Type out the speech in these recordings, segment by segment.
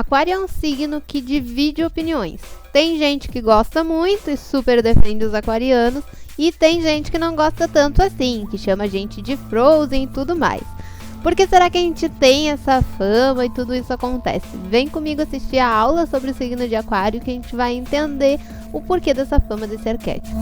Aquário é um signo que divide opiniões. Tem gente que gosta muito e super defende os aquarianos, e tem gente que não gosta tanto assim, que chama a gente de Frozen e tudo mais. Por que será que a gente tem essa fama e tudo isso acontece? Vem comigo assistir a aula sobre o signo de Aquário que a gente vai entender o porquê dessa fama desse arquétipo.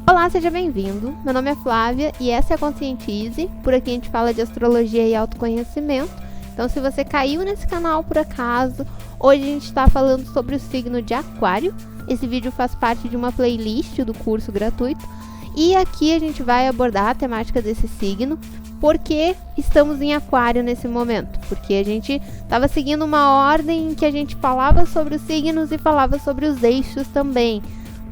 Olá, seja bem-vindo. Meu nome é Flávia e essa é a Conscientize. Por aqui a gente fala de astrologia e autoconhecimento. Então, se você caiu nesse canal por acaso, hoje a gente está falando sobre o signo de Aquário. Esse vídeo faz parte de uma playlist do curso gratuito. E aqui a gente vai abordar a temática desse signo, porque estamos em Aquário nesse momento. Porque a gente estava seguindo uma ordem em que a gente falava sobre os signos e falava sobre os eixos também.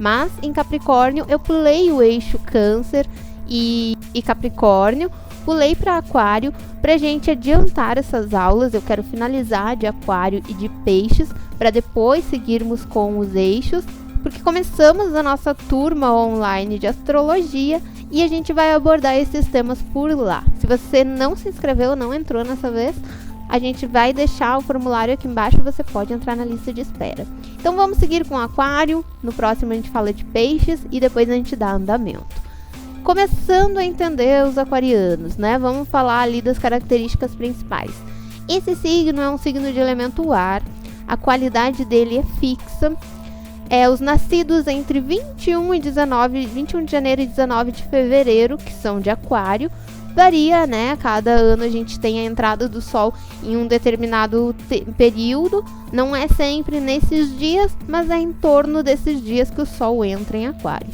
Mas em Capricórnio eu pulei o eixo Câncer e Capricórnio, pulei para Aquário para a gente adiantar essas aulas. Eu quero finalizar de Aquário e de Peixes para depois seguirmos com os eixos, porque começamos a nossa turma online de astrologia e a gente vai abordar esses temas por lá. Se você não se inscreveu, não entrou nessa vez, a gente vai deixar o formulário aqui embaixo, você pode entrar na lista de espera. Então vamos seguir com Aquário, no próximo a gente fala de Peixes e depois a gente dá andamento. Começando a entender os aquarianos, né? Vamos falar ali das características principais. Esse signo é um signo de elemento ar, a qualidade dele é fixa. Os nascidos entre 21 de janeiro e 19 de fevereiro, que são de Aquário, varia, né? Cada ano a gente tem a entrada do Sol em um determinado período. Não é sempre nesses dias, mas é em torno desses dias que o Sol entra em Aquário.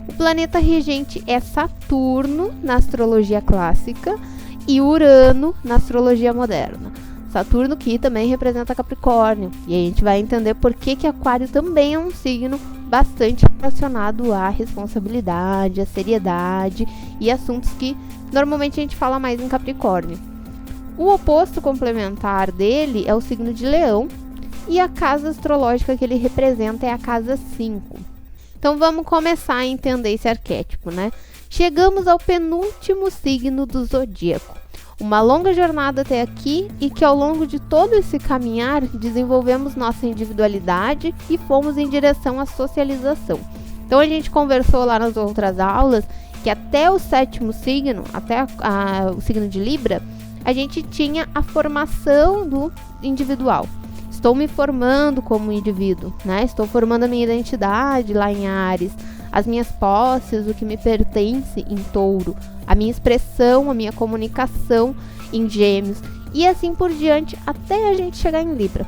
O planeta regente é Saturno, na astrologia clássica, e Urano, na astrologia moderna. Saturno que também representa Capricórnio. E a gente vai entender por que Aquário também é um signo bastante relacionado à responsabilidade, à seriedade e assuntos que normalmente a gente fala mais em Capricórnio. O oposto complementar dele é o signo de Leão e a casa astrológica que ele representa é a casa 5. Então vamos começar a entender esse arquétipo, né? Chegamos ao penúltimo signo do zodíaco. Uma longa jornada até aqui e que ao longo de todo esse caminhar desenvolvemos nossa individualidade e fomos em direção à socialização. Então a gente conversou lá nas outras aulas que até o sétimo signo, até o signo de Libra, a gente tinha a formação do individual. Estou me formando como indivíduo, né? Estou formando a minha identidade lá em Áries, as minhas posses, o que me pertence em Touro, a minha expressão, a minha comunicação em Gêmeos e assim por diante até a gente chegar em Libra.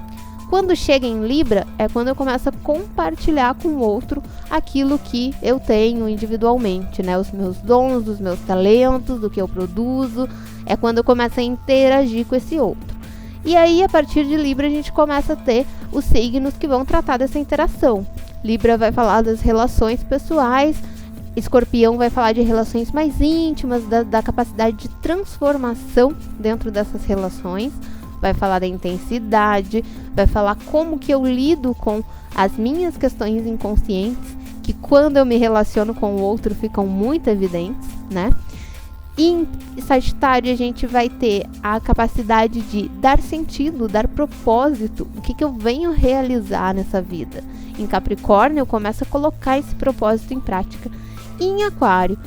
Quando chega em Libra é quando eu começo a compartilhar com o outro aquilo que eu tenho individualmente, né? Os meus dons, os meus talentos, o que eu produzo. É quando eu começo a interagir com esse outro. E aí, a partir de Libra, a gente começa a ter os signos que vão tratar dessa interação. Libra vai falar das relações pessoais, Escorpião vai falar de relações mais íntimas, da capacidade de transformação dentro dessas relações. Vai falar da intensidade, vai falar como que eu lido com as minhas questões inconscientes, que quando eu me relaciono com o outro ficam muito evidentes, né? E em Sagitário a gente vai ter a capacidade de dar sentido, dar propósito, o que eu venho realizar nessa vida. Em Capricórnio eu começo a colocar esse propósito em prática. E em Aquário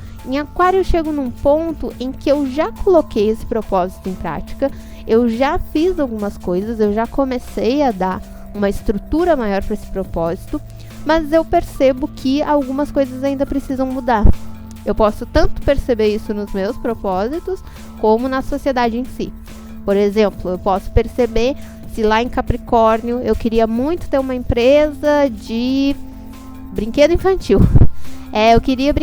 eu chego num ponto em que eu já coloquei esse propósito em prática, eu já fiz algumas coisas, eu já comecei a dar uma estrutura maior para esse propósito, mas eu percebo que algumas coisas ainda precisam mudar. Eu posso tanto perceber isso nos meus propósitos, como na sociedade em si. Por exemplo, eu posso perceber se lá em Capricórnio eu queria muito ter uma empresa de brinquedo infantil. Eu queria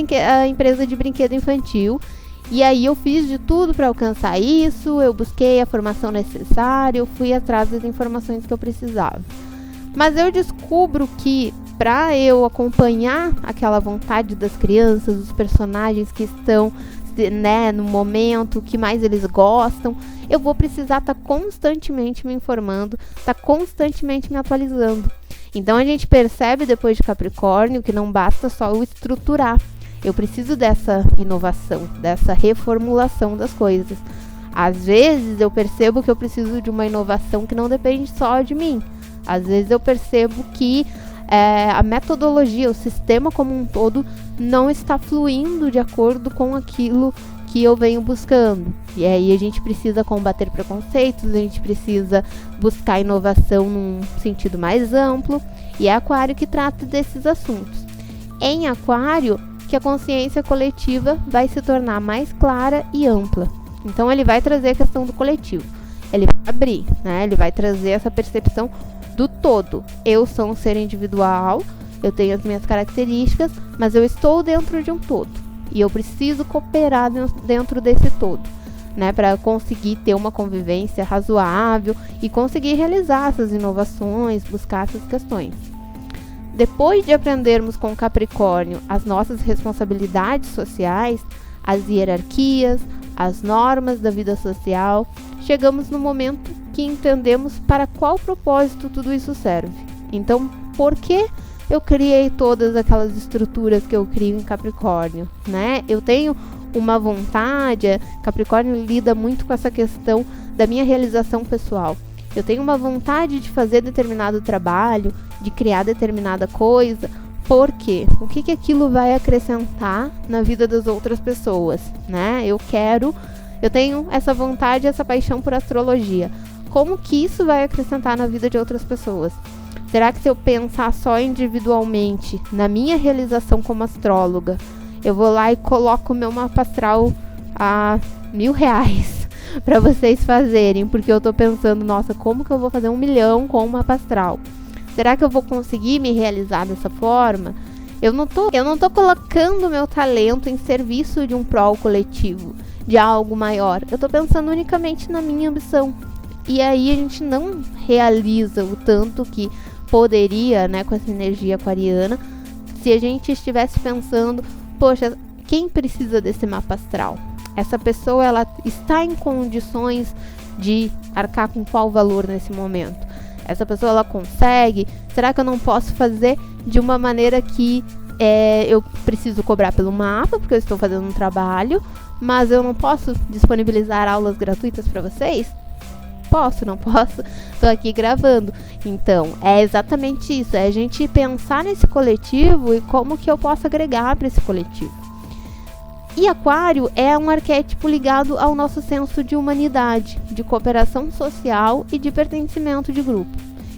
a empresa de brinquedo infantil. E aí eu fiz de tudo para alcançar isso, eu busquei a formação necessária, eu fui atrás das informações que eu precisava. Mas eu descubro que para eu acompanhar aquela vontade das crianças, dos personagens que estão, né, no momento, o que mais eles gostam, eu vou precisar estar constantemente me informando, estar constantemente me atualizando. Então a gente percebe depois de Capricórnio que não basta só eu estruturar. Eu preciso dessa inovação, dessa reformulação das coisas. Às vezes eu percebo que eu preciso de uma inovação que não depende só de mim. Às vezes eu percebo que a metodologia, o sistema como um todo não está fluindo de acordo com aquilo que eu venho buscando. E aí a gente precisa combater preconceitos, a gente precisa buscar inovação num sentido mais amplo. E é Aquário que trata desses assuntos. Em Aquário, que a consciência coletiva vai se tornar mais clara e ampla. Então ele vai trazer a questão do coletivo. Ele vai abrir, né? Ele vai trazer essa percepção do todo. Eu sou um ser individual, eu tenho as minhas características, mas eu estou dentro de um todo. E eu preciso cooperar dentro desse todo, né? Para conseguir ter uma convivência razoável e conseguir realizar essas inovações, buscar essas questões. Depois de aprendermos com Capricórnio as nossas responsabilidades sociais, as hierarquias, as normas da vida social, chegamos no momento que entendemos para qual propósito tudo isso serve. Então, por que eu criei todas aquelas estruturas que eu crio em Capricórnio, né? Eu tenho uma vontade, Capricórnio lida muito com essa questão da minha realização pessoal. Eu tenho uma vontade de fazer determinado trabalho, de criar determinada coisa. Por quê? O que aquilo vai acrescentar na vida das outras pessoas, né? Eu tenho essa vontade, essa paixão por astrologia. Como que isso vai acrescentar na vida de outras pessoas? Será que se eu pensar só individualmente na minha realização como astróloga, eu vou lá e coloco meu mapa astral a R$1.000 para vocês fazerem, porque eu tô pensando, nossa, como que eu vou fazer 1 milhão com o mapa astral? Será que eu vou conseguir me realizar dessa forma? Eu não tô colocando meu talento em serviço de um prol coletivo, de algo maior. Eu tô pensando unicamente na minha ambição. E aí a gente não realiza o tanto que poderia, né, com essa energia aquariana, se a gente estivesse pensando, poxa, quem precisa desse mapa astral? Essa pessoa, ela está em condições de arcar com qual valor nesse momento? Essa pessoa, ela consegue? Será que eu não posso fazer de uma maneira que eu preciso cobrar pelo mapa, porque eu estou fazendo um trabalho, mas eu não posso disponibilizar aulas gratuitas para vocês? Posso, não posso? Estou aqui gravando. Então, é exatamente isso. É a gente pensar nesse coletivo e como que eu posso agregar para esse coletivo. E Aquário é um arquétipo ligado ao nosso senso de humanidade, de cooperação social e de pertencimento de grupo.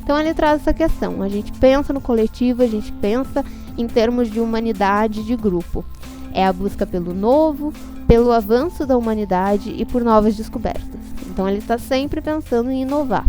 Então, ele traz essa questão. A gente pensa no coletivo, a gente pensa em termos de humanidade de grupo. É a busca pelo novo, pelo avanço da humanidade e por novas descobertas. Então ele está sempre pensando em inovar,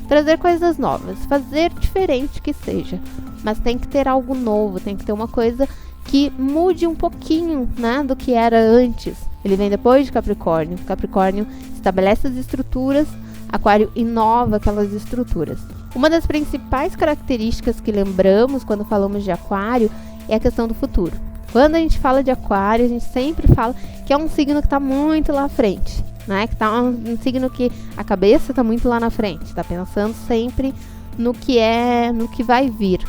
trazer coisas novas, fazer diferente que seja, mas tem que ter algo novo, tem que ter uma coisa que mude um pouquinho, né, do que era antes. Ele vem depois de Capricórnio. Capricórnio estabelece as estruturas, Aquário inova aquelas estruturas. Uma das principais características que lembramos quando falamos de Aquário é a questão do futuro. Quando a gente fala de Aquário, a gente sempre fala que é um signo que está muito lá à frente, né? Que está um signo que a cabeça está muito lá na frente, está pensando sempre no que vai vir.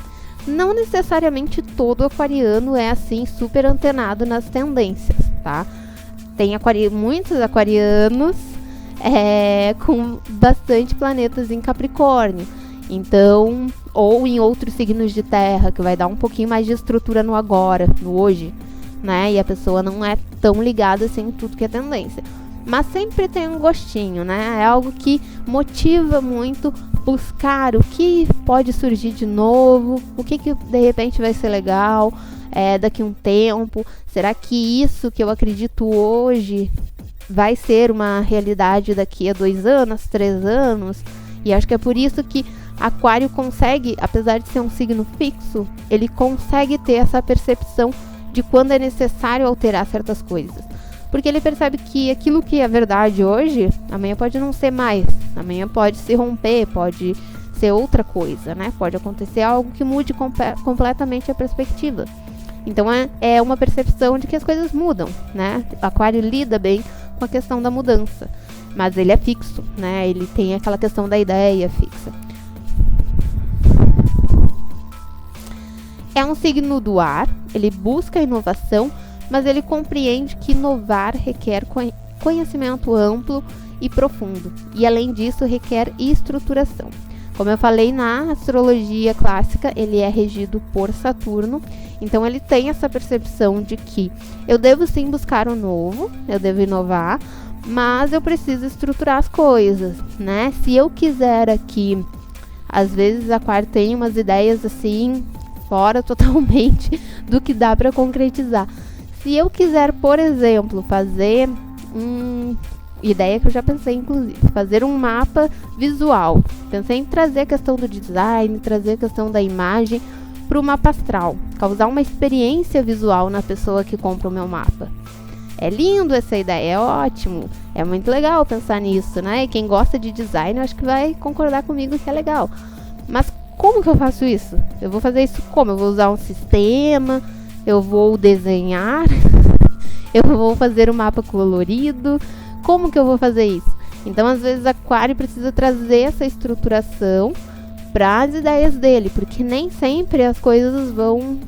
Não necessariamente todo aquariano é assim super antenado nas tendências, tá? Tem muitos aquarianos com bastante planetas em Capricórnio. Então, ou em outros signos de terra, que vai dar um pouquinho mais de estrutura no agora, no hoje, né? E a pessoa não é tão ligada assim em tudo que é tendência. Mas sempre tem um gostinho, né? É algo que motiva muito buscar o que pode surgir de novo, o que de repente vai ser legal daqui a um tempo. Será que isso que eu acredito hoje vai ser uma realidade daqui a 2 anos, 3 anos? E acho que é por isso que Aquário consegue, apesar de ser um signo fixo, ele consegue ter essa percepção de quando é necessário alterar certas coisas. Porque ele percebe que aquilo que é verdade hoje, amanhã pode não ser mais. Amanhã pode se romper, pode ser outra coisa, né? Pode acontecer algo que mude completamente a perspectiva. Então é uma percepção de que as coisas mudam, né? Aquário lida bem com a questão da mudança. Mas ele é fixo, né? Ele tem aquela questão da ideia fixa. É um signo do ar, ele busca a inovação, mas ele compreende que inovar requer conhecimento amplo e profundo, e além disso requer estruturação. Como eu falei, na astrologia clássica, ele é regido por Saturno, então ele tem essa percepção de que eu devo sim buscar o novo, eu devo inovar, mas eu preciso estruturar as coisas, né? Se eu quiser aqui, às vezes Aquário tem umas ideias assim, fora totalmente do que dá para concretizar. Se eu quiser, por exemplo, fazer ideia que eu já pensei, inclusive, fazer um mapa visual. Pensei em trazer a questão do design, trazer a questão da imagem para o mapa astral, causar uma experiência visual na pessoa que compra o meu mapa. É lindo essa ideia, é ótimo, é muito legal pensar nisso, né? E quem gosta de design, eu acho que vai concordar comigo que é legal. Mas como que eu faço isso? Eu vou fazer isso como? Eu vou usar um sistema, eu vou desenhar, eu vou fazer um mapa colorido. Como que eu vou fazer isso? Então, às vezes, Aquário precisa trazer essa estruturação para as ideias dele, porque nem sempre as coisas vão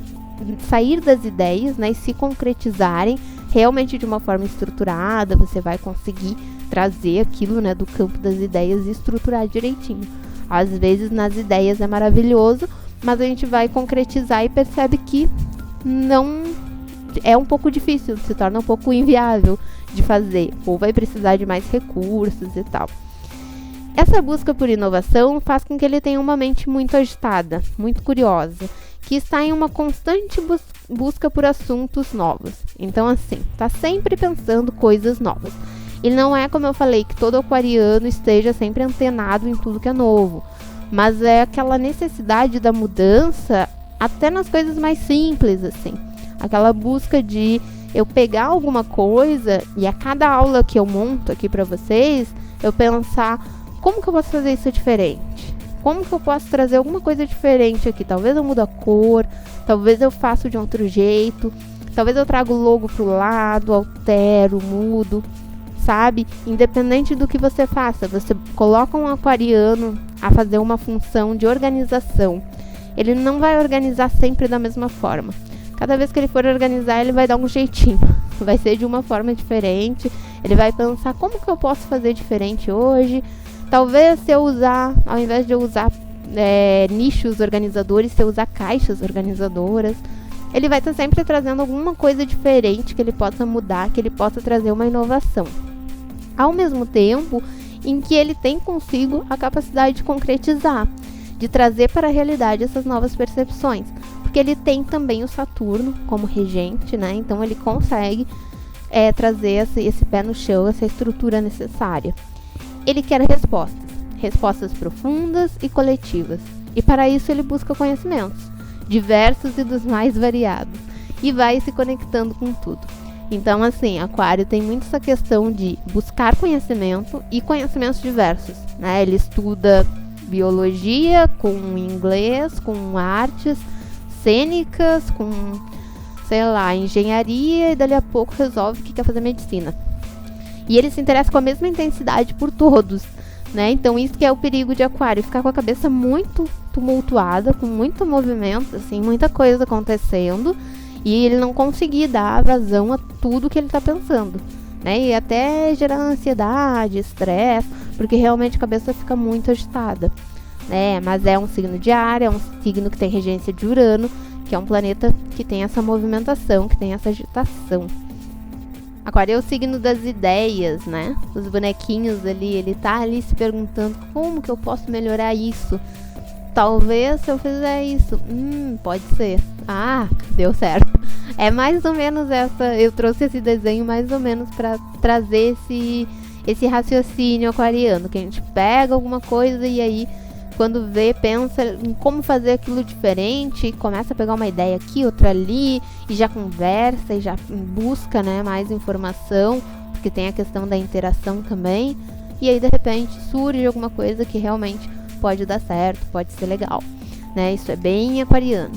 sair das ideias, né, e se concretizarem realmente de uma forma estruturada. Você vai conseguir trazer aquilo, né, do campo das ideias e estruturar direitinho. Às vezes, nas ideias é maravilhoso, mas a gente vai concretizar e percebe que não é um pouco difícil, se torna um pouco inviável de fazer, ou vai precisar de mais recursos e tal. Essa busca por inovação faz com que ele tenha uma mente muito agitada, muito curiosa, que está em uma constante busca por assuntos novos. Então, assim, está sempre pensando coisas novas. E não é, como eu falei, que todo aquariano esteja sempre antenado em tudo que é novo, mas é aquela necessidade da mudança até nas coisas mais simples, assim. Aquela busca de eu pegar alguma coisa e a cada aula que eu monto aqui para vocês, eu pensar, como que eu posso fazer isso diferente? Como que eu posso trazer alguma coisa diferente aqui? Talvez eu mude a cor, talvez eu faça de outro jeito, talvez eu traga o logo pro lado, altero, mudo, sabe? Independente do que você faça, você coloca um aquariano a fazer uma função de organização. Ele não vai organizar sempre da mesma forma. Cada vez que ele for organizar, ele vai dar um jeitinho. Vai ser de uma forma diferente. Ele vai pensar, como que eu posso fazer diferente hoje? Talvez se eu usar, ao invés de eu usar nichos organizadores, se eu usar caixas organizadoras. Ele vai estar sempre trazendo alguma coisa diferente que ele possa mudar, que ele possa trazer uma inovação. Ao mesmo tempo em que ele tem consigo a capacidade de concretizar, de trazer para a realidade essas novas percepções. Porque ele tem também o Saturno como regente, né? Então ele consegue trazer esse pé no chão, essa estrutura necessária. Ele quer respostas profundas e coletivas. E para isso ele busca conhecimentos, diversos e dos mais variados. E vai se conectando com tudo. Então, assim, Aquário tem muito essa questão de buscar conhecimento e conhecimentos diversos, né? Ele estuda biologia com inglês, com artes cênicas, com, sei lá, engenharia, e dali a pouco resolve que quer fazer medicina. E ele se interessa com a mesma intensidade por todos, né? Então isso que é o perigo de Aquário, ficar com a cabeça muito tumultuada, com muito movimento, assim, muita coisa acontecendo, e ele não conseguir dar vazão a tudo que ele está pensando, né? E até gerar ansiedade, estresse, porque realmente a cabeça fica muito agitada. Mas é um signo de ar, é um signo que tem regência de Urano, que é um planeta que tem essa movimentação, que tem essa agitação. Aquário é o signo das ideias, né? Os bonequinhos ali, ele tá ali se perguntando, como que eu posso melhorar isso? Talvez se eu fizer isso, pode ser. Ah, deu certo. É mais ou menos essa, eu trouxe esse desenho mais ou menos para trazer esse raciocínio aquariano, que a gente pega alguma coisa e aí quando vê, pensa em como fazer aquilo diferente, começa a pegar uma ideia aqui, outra ali, e já conversa, e já busca, né, mais informação, porque tem a questão da interação também, e aí de repente surge alguma coisa que realmente pode dar certo, pode ser legal, né? Isso é bem aquariano.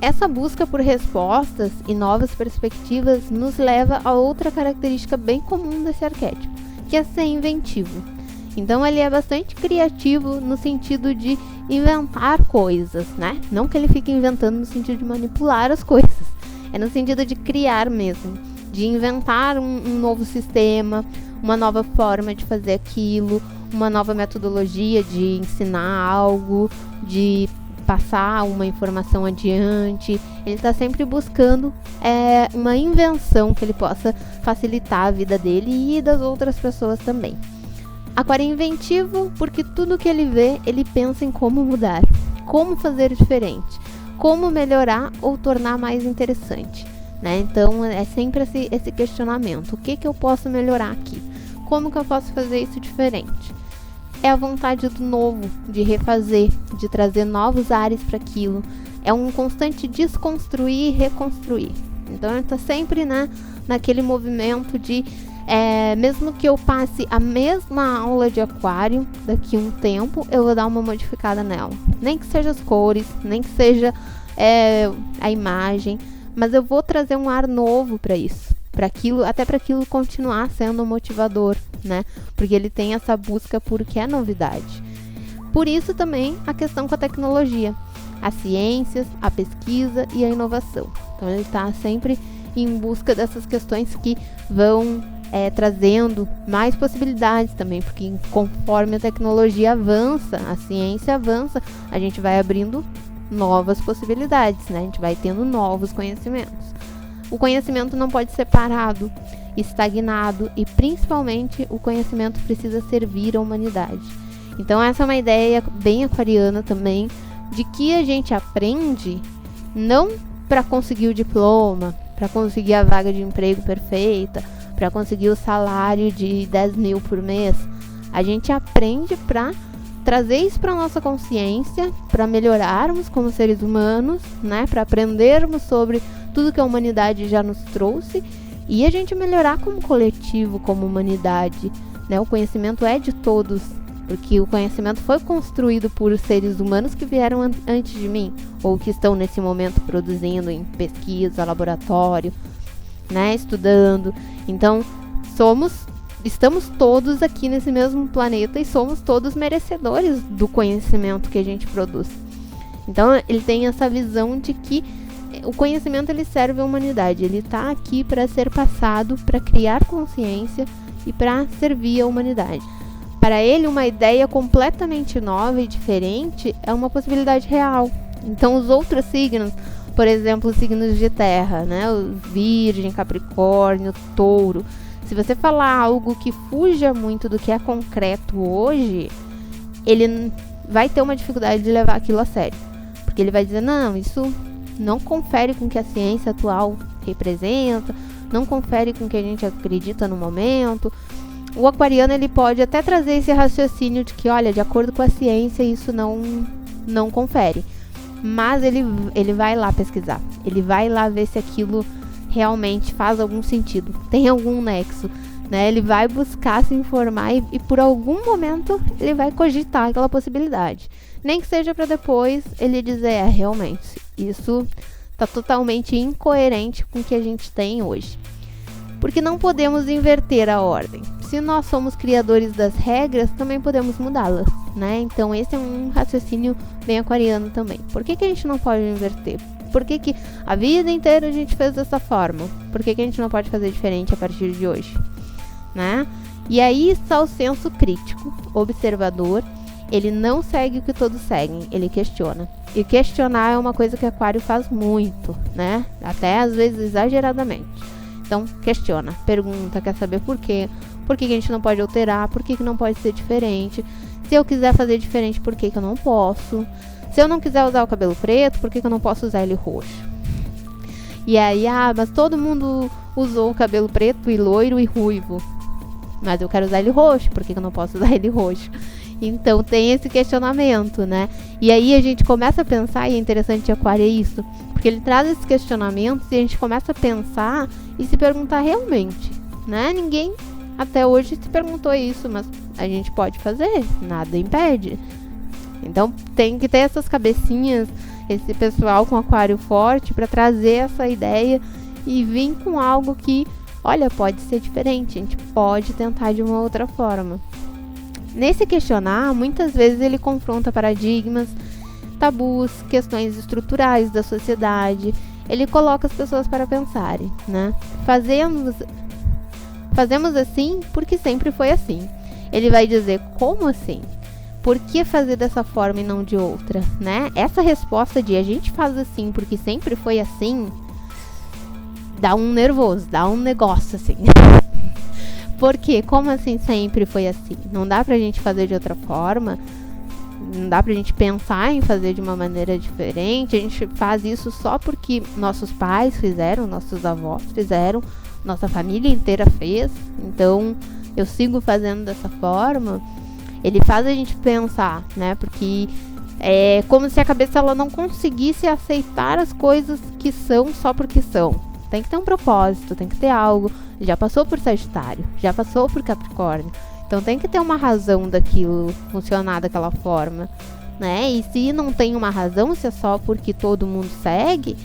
Essa busca por respostas e novas perspectivas nos leva a outra característica bem comum desse arquétipo, que é ser inventivo. Então ele é bastante criativo no sentido de inventar coisas, né? Não que ele fique inventando no sentido de manipular as coisas, é no sentido de criar mesmo. de inventar um novo sistema, uma nova forma de fazer aquilo, uma nova metodologia de ensinar algo, de passar uma informação adiante. Ele está sempre buscando uma invenção que ele possa facilitar a vida dele e das outras pessoas também. Aquário é inventivo porque tudo que ele vê, ele pensa em como mudar, como fazer diferente, como melhorar ou tornar mais interessante, né? Então é sempre esse questionamento: o que eu posso melhorar aqui? Como que eu posso fazer isso diferente? É a vontade do novo, de refazer, de trazer novos ares para aquilo. É um constante desconstruir e reconstruir. Então ele está sempre, né, naquele movimento de mesmo que eu passe a mesma aula de aquário, daqui a um tempo eu vou dar uma modificada nela. Nem que seja as cores, nem que seja a imagem, mas eu vou trazer um ar novo para isso, até para aquilo continuar sendo motivador, né? Porque ele tem essa busca por que é novidade. Por isso também a questão com a tecnologia, as ciências, a pesquisa e a inovação. Então ele está sempre em busca dessas questões que vão trazendo mais possibilidades também, porque conforme a tecnologia avança, a ciência avança, a gente vai abrindo novas possibilidades, né? A gente vai tendo novos conhecimentos. O conhecimento não pode ser parado, estagnado, e principalmente o conhecimento precisa servir a humanidade. Então essa é uma ideia bem aquariana também, de que a gente aprende não para conseguir o diploma, para conseguir a vaga de emprego perfeita, para conseguir o salário de 10 mil por mês. A gente aprende para trazer isso para nossa consciência, para melhorarmos como seres humanos, né? Para aprendermos sobre tudo que a humanidade já nos trouxe e a gente melhorar como coletivo, como humanidade, né? O conhecimento é de todos, porque o conhecimento foi construído por seres humanos que vieram antes de mim, ou que estão nesse momento produzindo em pesquisa, laboratório, né? Estudando. Então, estamos todos aqui nesse mesmo planeta e somos todos merecedores do conhecimento que a gente produz. Então, ele tem essa visão de que o conhecimento ele serve à humanidade. Ele está aqui para ser passado, para criar consciência e para servir à humanidade. Para ele, uma ideia completamente nova e diferente é uma possibilidade real. Então, os outros signos, por exemplo, os signos de terra, né? O Virgem, Capricórnio, Touro. Se você falar algo que fuja muito do que é concreto hoje, ele vai ter uma dificuldade de levar aquilo a sério. Porque ele vai dizer, não, isso não confere com o que a ciência atual representa, não confere com o que a gente acredita no momento. O aquariano ele pode até trazer esse raciocínio de que, olha, de acordo com a ciência, isso não confere. Mas ele vai lá pesquisar, ele vai lá ver se aquilo realmente faz algum sentido, tem algum nexo, né? Ele vai buscar se informar e por algum momento ele vai cogitar aquela possibilidade. Nem que seja para depois ele dizer, realmente, isso está totalmente incoerente com o que a gente tem hoje. Porque não podemos inverter a ordem. Se nós somos criadores das regras, também podemos mudá-las, né? Então esse é um raciocínio bem aquariano também. Por que a gente não pode inverter? Por que a vida inteira a gente fez dessa forma? Por que a gente não pode fazer diferente a partir de hoje, né? E aí está o senso crítico, observador. Ele não segue o que todos seguem, ele questiona. E questionar é uma coisa que aquário faz muito, né? Até às vezes exageradamente. Então, questiona, pergunta, quer saber por quê? Por que a gente não pode alterar? Por que não pode ser diferente? Se eu quiser fazer diferente, por que eu não posso? Se eu não quiser usar o cabelo preto, por que eu não posso usar ele roxo? E aí, mas todo mundo usou o cabelo preto e loiro e ruivo. Mas eu quero usar ele roxo, por que eu não posso usar ele roxo? Então tem esse questionamento, né? E aí a gente começa a pensar, e é interessante de aquário isso, porque ele traz esses questionamentos e a gente começa a pensar e se perguntar realmente, né? Ninguém até hoje se perguntou isso, mas a gente pode fazer, nada impede. Então tem que ter essas cabecinhas, esse pessoal com aquário forte para trazer essa ideia e vir com algo que, olha, pode ser diferente, a gente pode tentar de uma outra forma. Nesse questionar, muitas vezes ele confronta paradigmas, tabus, questões estruturais da sociedade. ele coloca as pessoas para pensarem, né? Fazemos assim porque sempre foi assim. Ele vai dizer, como assim? Por que fazer dessa forma e não de outra, né? Essa resposta de a gente faz assim porque sempre foi assim, dá um nervoso, dá um negócio assim. Porque como assim sempre foi assim? Não dá pra gente fazer de outra forma? Não dá pra gente pensar em fazer de uma maneira diferente? A gente faz isso só porque nossos pais fizeram, nossos avós fizeram, nossa família inteira fez, então eu sigo fazendo dessa forma. Ele faz a gente pensar, né? Porque é como se a cabeça ela não conseguisse aceitar as coisas que são só porque são. Tem que ter um propósito, tem que ter algo. Já passou por Sagitário, já passou por Capricórnio. Então tem que ter uma razão daquilo funcionar daquela forma, né? E se não tem uma razão, se é só porque todo mundo segue,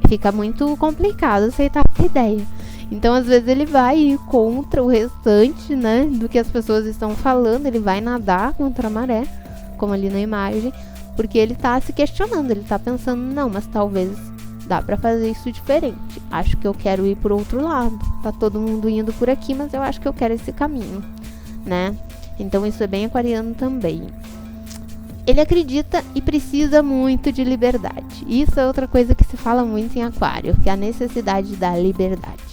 fica muito complicado aceitar a ideia. Então, às vezes, ele vai ir contra o restante, né, do que as pessoas estão falando. Ele vai nadar contra a maré, como ali na imagem, porque ele tá se questionando. Ele tá pensando, não, mas talvez dá pra fazer isso diferente. Acho que eu quero ir por outro lado. Tá todo mundo indo por aqui, mas eu acho que eu quero esse caminho, né? Então, isso é bem aquariano também. Ele acredita e precisa muito de liberdade. Isso é outra coisa que se fala muito em Aquário, que é a necessidade da liberdade.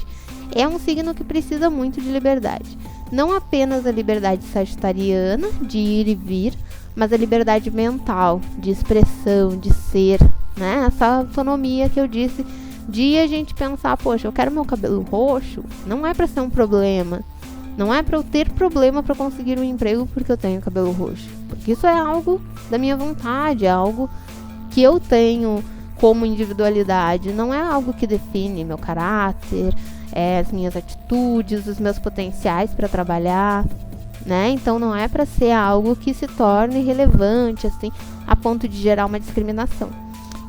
É um signo que precisa muito de liberdade. Não apenas a liberdade sagitariana, de ir e vir, mas a liberdade mental, de expressão, de ser, né? Essa autonomia que eu disse, de a gente pensar, poxa, eu quero meu cabelo roxo, não é para ser um problema. Não é para eu ter problema para conseguir um emprego porque eu tenho cabelo roxo. Porque isso é algo da minha vontade, é algo que eu tenho como individualidade. Não é algo que define meu caráter, as minhas atitudes, os meus potenciais para trabalhar, né? Então não é para ser algo que se torne relevante, assim, a ponto de gerar uma discriminação.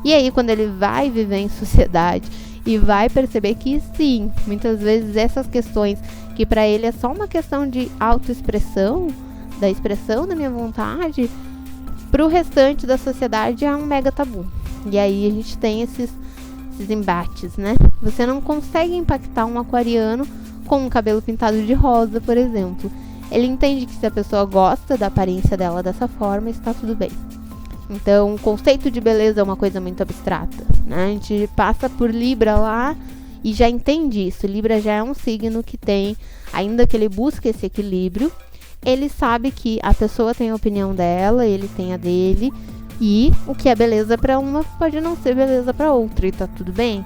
E aí, quando ele vai viver em sociedade e vai perceber que sim, muitas vezes essas questões que para ele é só uma questão de autoexpressão, da expressão da minha vontade, para o restante da sociedade é um mega tabu. E aí a gente tem esses embates, né? Você não consegue impactar um aquariano com um cabelo pintado de rosa, por exemplo. Ele entende que se a pessoa gosta da aparência dela dessa forma, está tudo bem. Então, o conceito de beleza é uma coisa muito abstrata, né? A gente passa por Libra lá e já entende isso. Libra já é um signo que tem, ainda que ele busque esse equilíbrio, ele sabe que a pessoa tem a opinião dela, ele tem a dele, e o que é beleza para uma pode não ser beleza para outra, e tá tudo bem.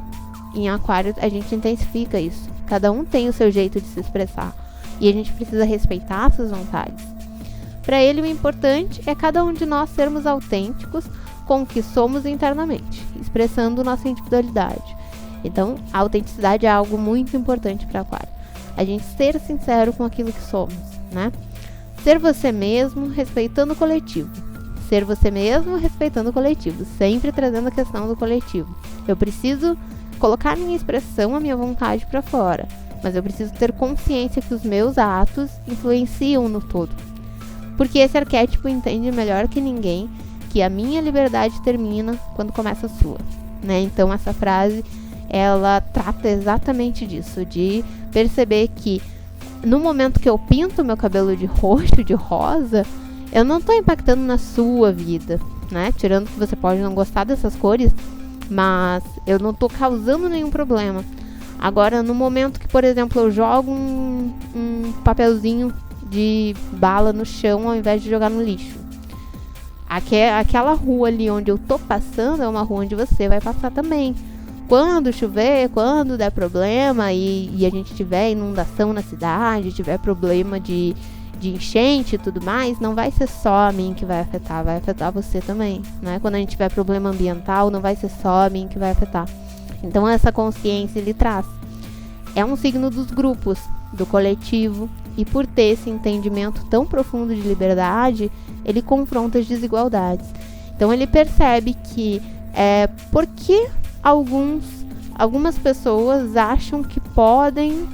Em Aquário a gente intensifica isso. Cada um tem o seu jeito de se expressar e a gente precisa respeitar essas vontades. Para ele, o importante é cada um de nós sermos autênticos com o que somos internamente, expressando nossa individualidade. Então, a autenticidade é algo muito importante para Aquário. A gente ser sincero com aquilo que somos, né? Ser você mesmo, respeitando o coletivo. Ser você mesmo, respeitando o coletivo. Sempre trazendo a questão do coletivo. Eu preciso colocar a minha expressão, a minha vontade para fora. Mas eu preciso ter consciência que os meus atos influenciam no todo. Porque esse arquétipo entende melhor que ninguém que a minha liberdade termina quando começa a sua, né? Então essa frase, ela trata exatamente disso, de perceber que no momento que eu pinto meu cabelo de roxo, de rosa, eu não estou impactando na sua vida, né? Tirando que você pode não gostar dessas cores, mas eu não estou causando nenhum problema. Agora, no momento que, por exemplo, eu jogo um papelzinho de bala no chão ao invés de jogar no lixo, aquela rua ali onde eu tô passando é uma rua onde você vai passar também. Quando chover, quando der problema e a gente tiver inundação na cidade, tiver problema de enchente e tudo mais, não vai ser só a mim que vai afetar você também, né? Quando a gente tiver problema ambiental, não vai ser só a mim que vai afetar. Então essa consciência ele traz. É um signo dos grupos, do coletivo, e por ter esse entendimento tão profundo de liberdade, ele confronta as desigualdades. Então ele percebe que porque algumas pessoas acham que podem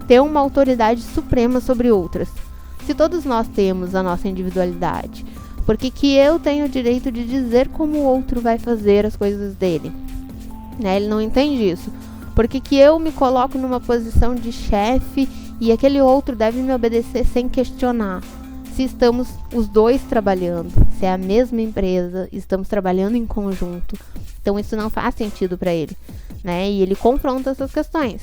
ter uma autoridade suprema sobre outras. Se todos nós temos a nossa individualidade, por que eu tenho o direito de dizer como o outro vai fazer as coisas dele? né? Ele não entende isso. Por que eu me coloco numa posição de chefe e aquele outro deve me obedecer sem questionar? Se estamos os dois trabalhando, se é a mesma empresa, estamos trabalhando em conjunto. Então isso não faz sentido para ele, né? E ele confronta essas questões.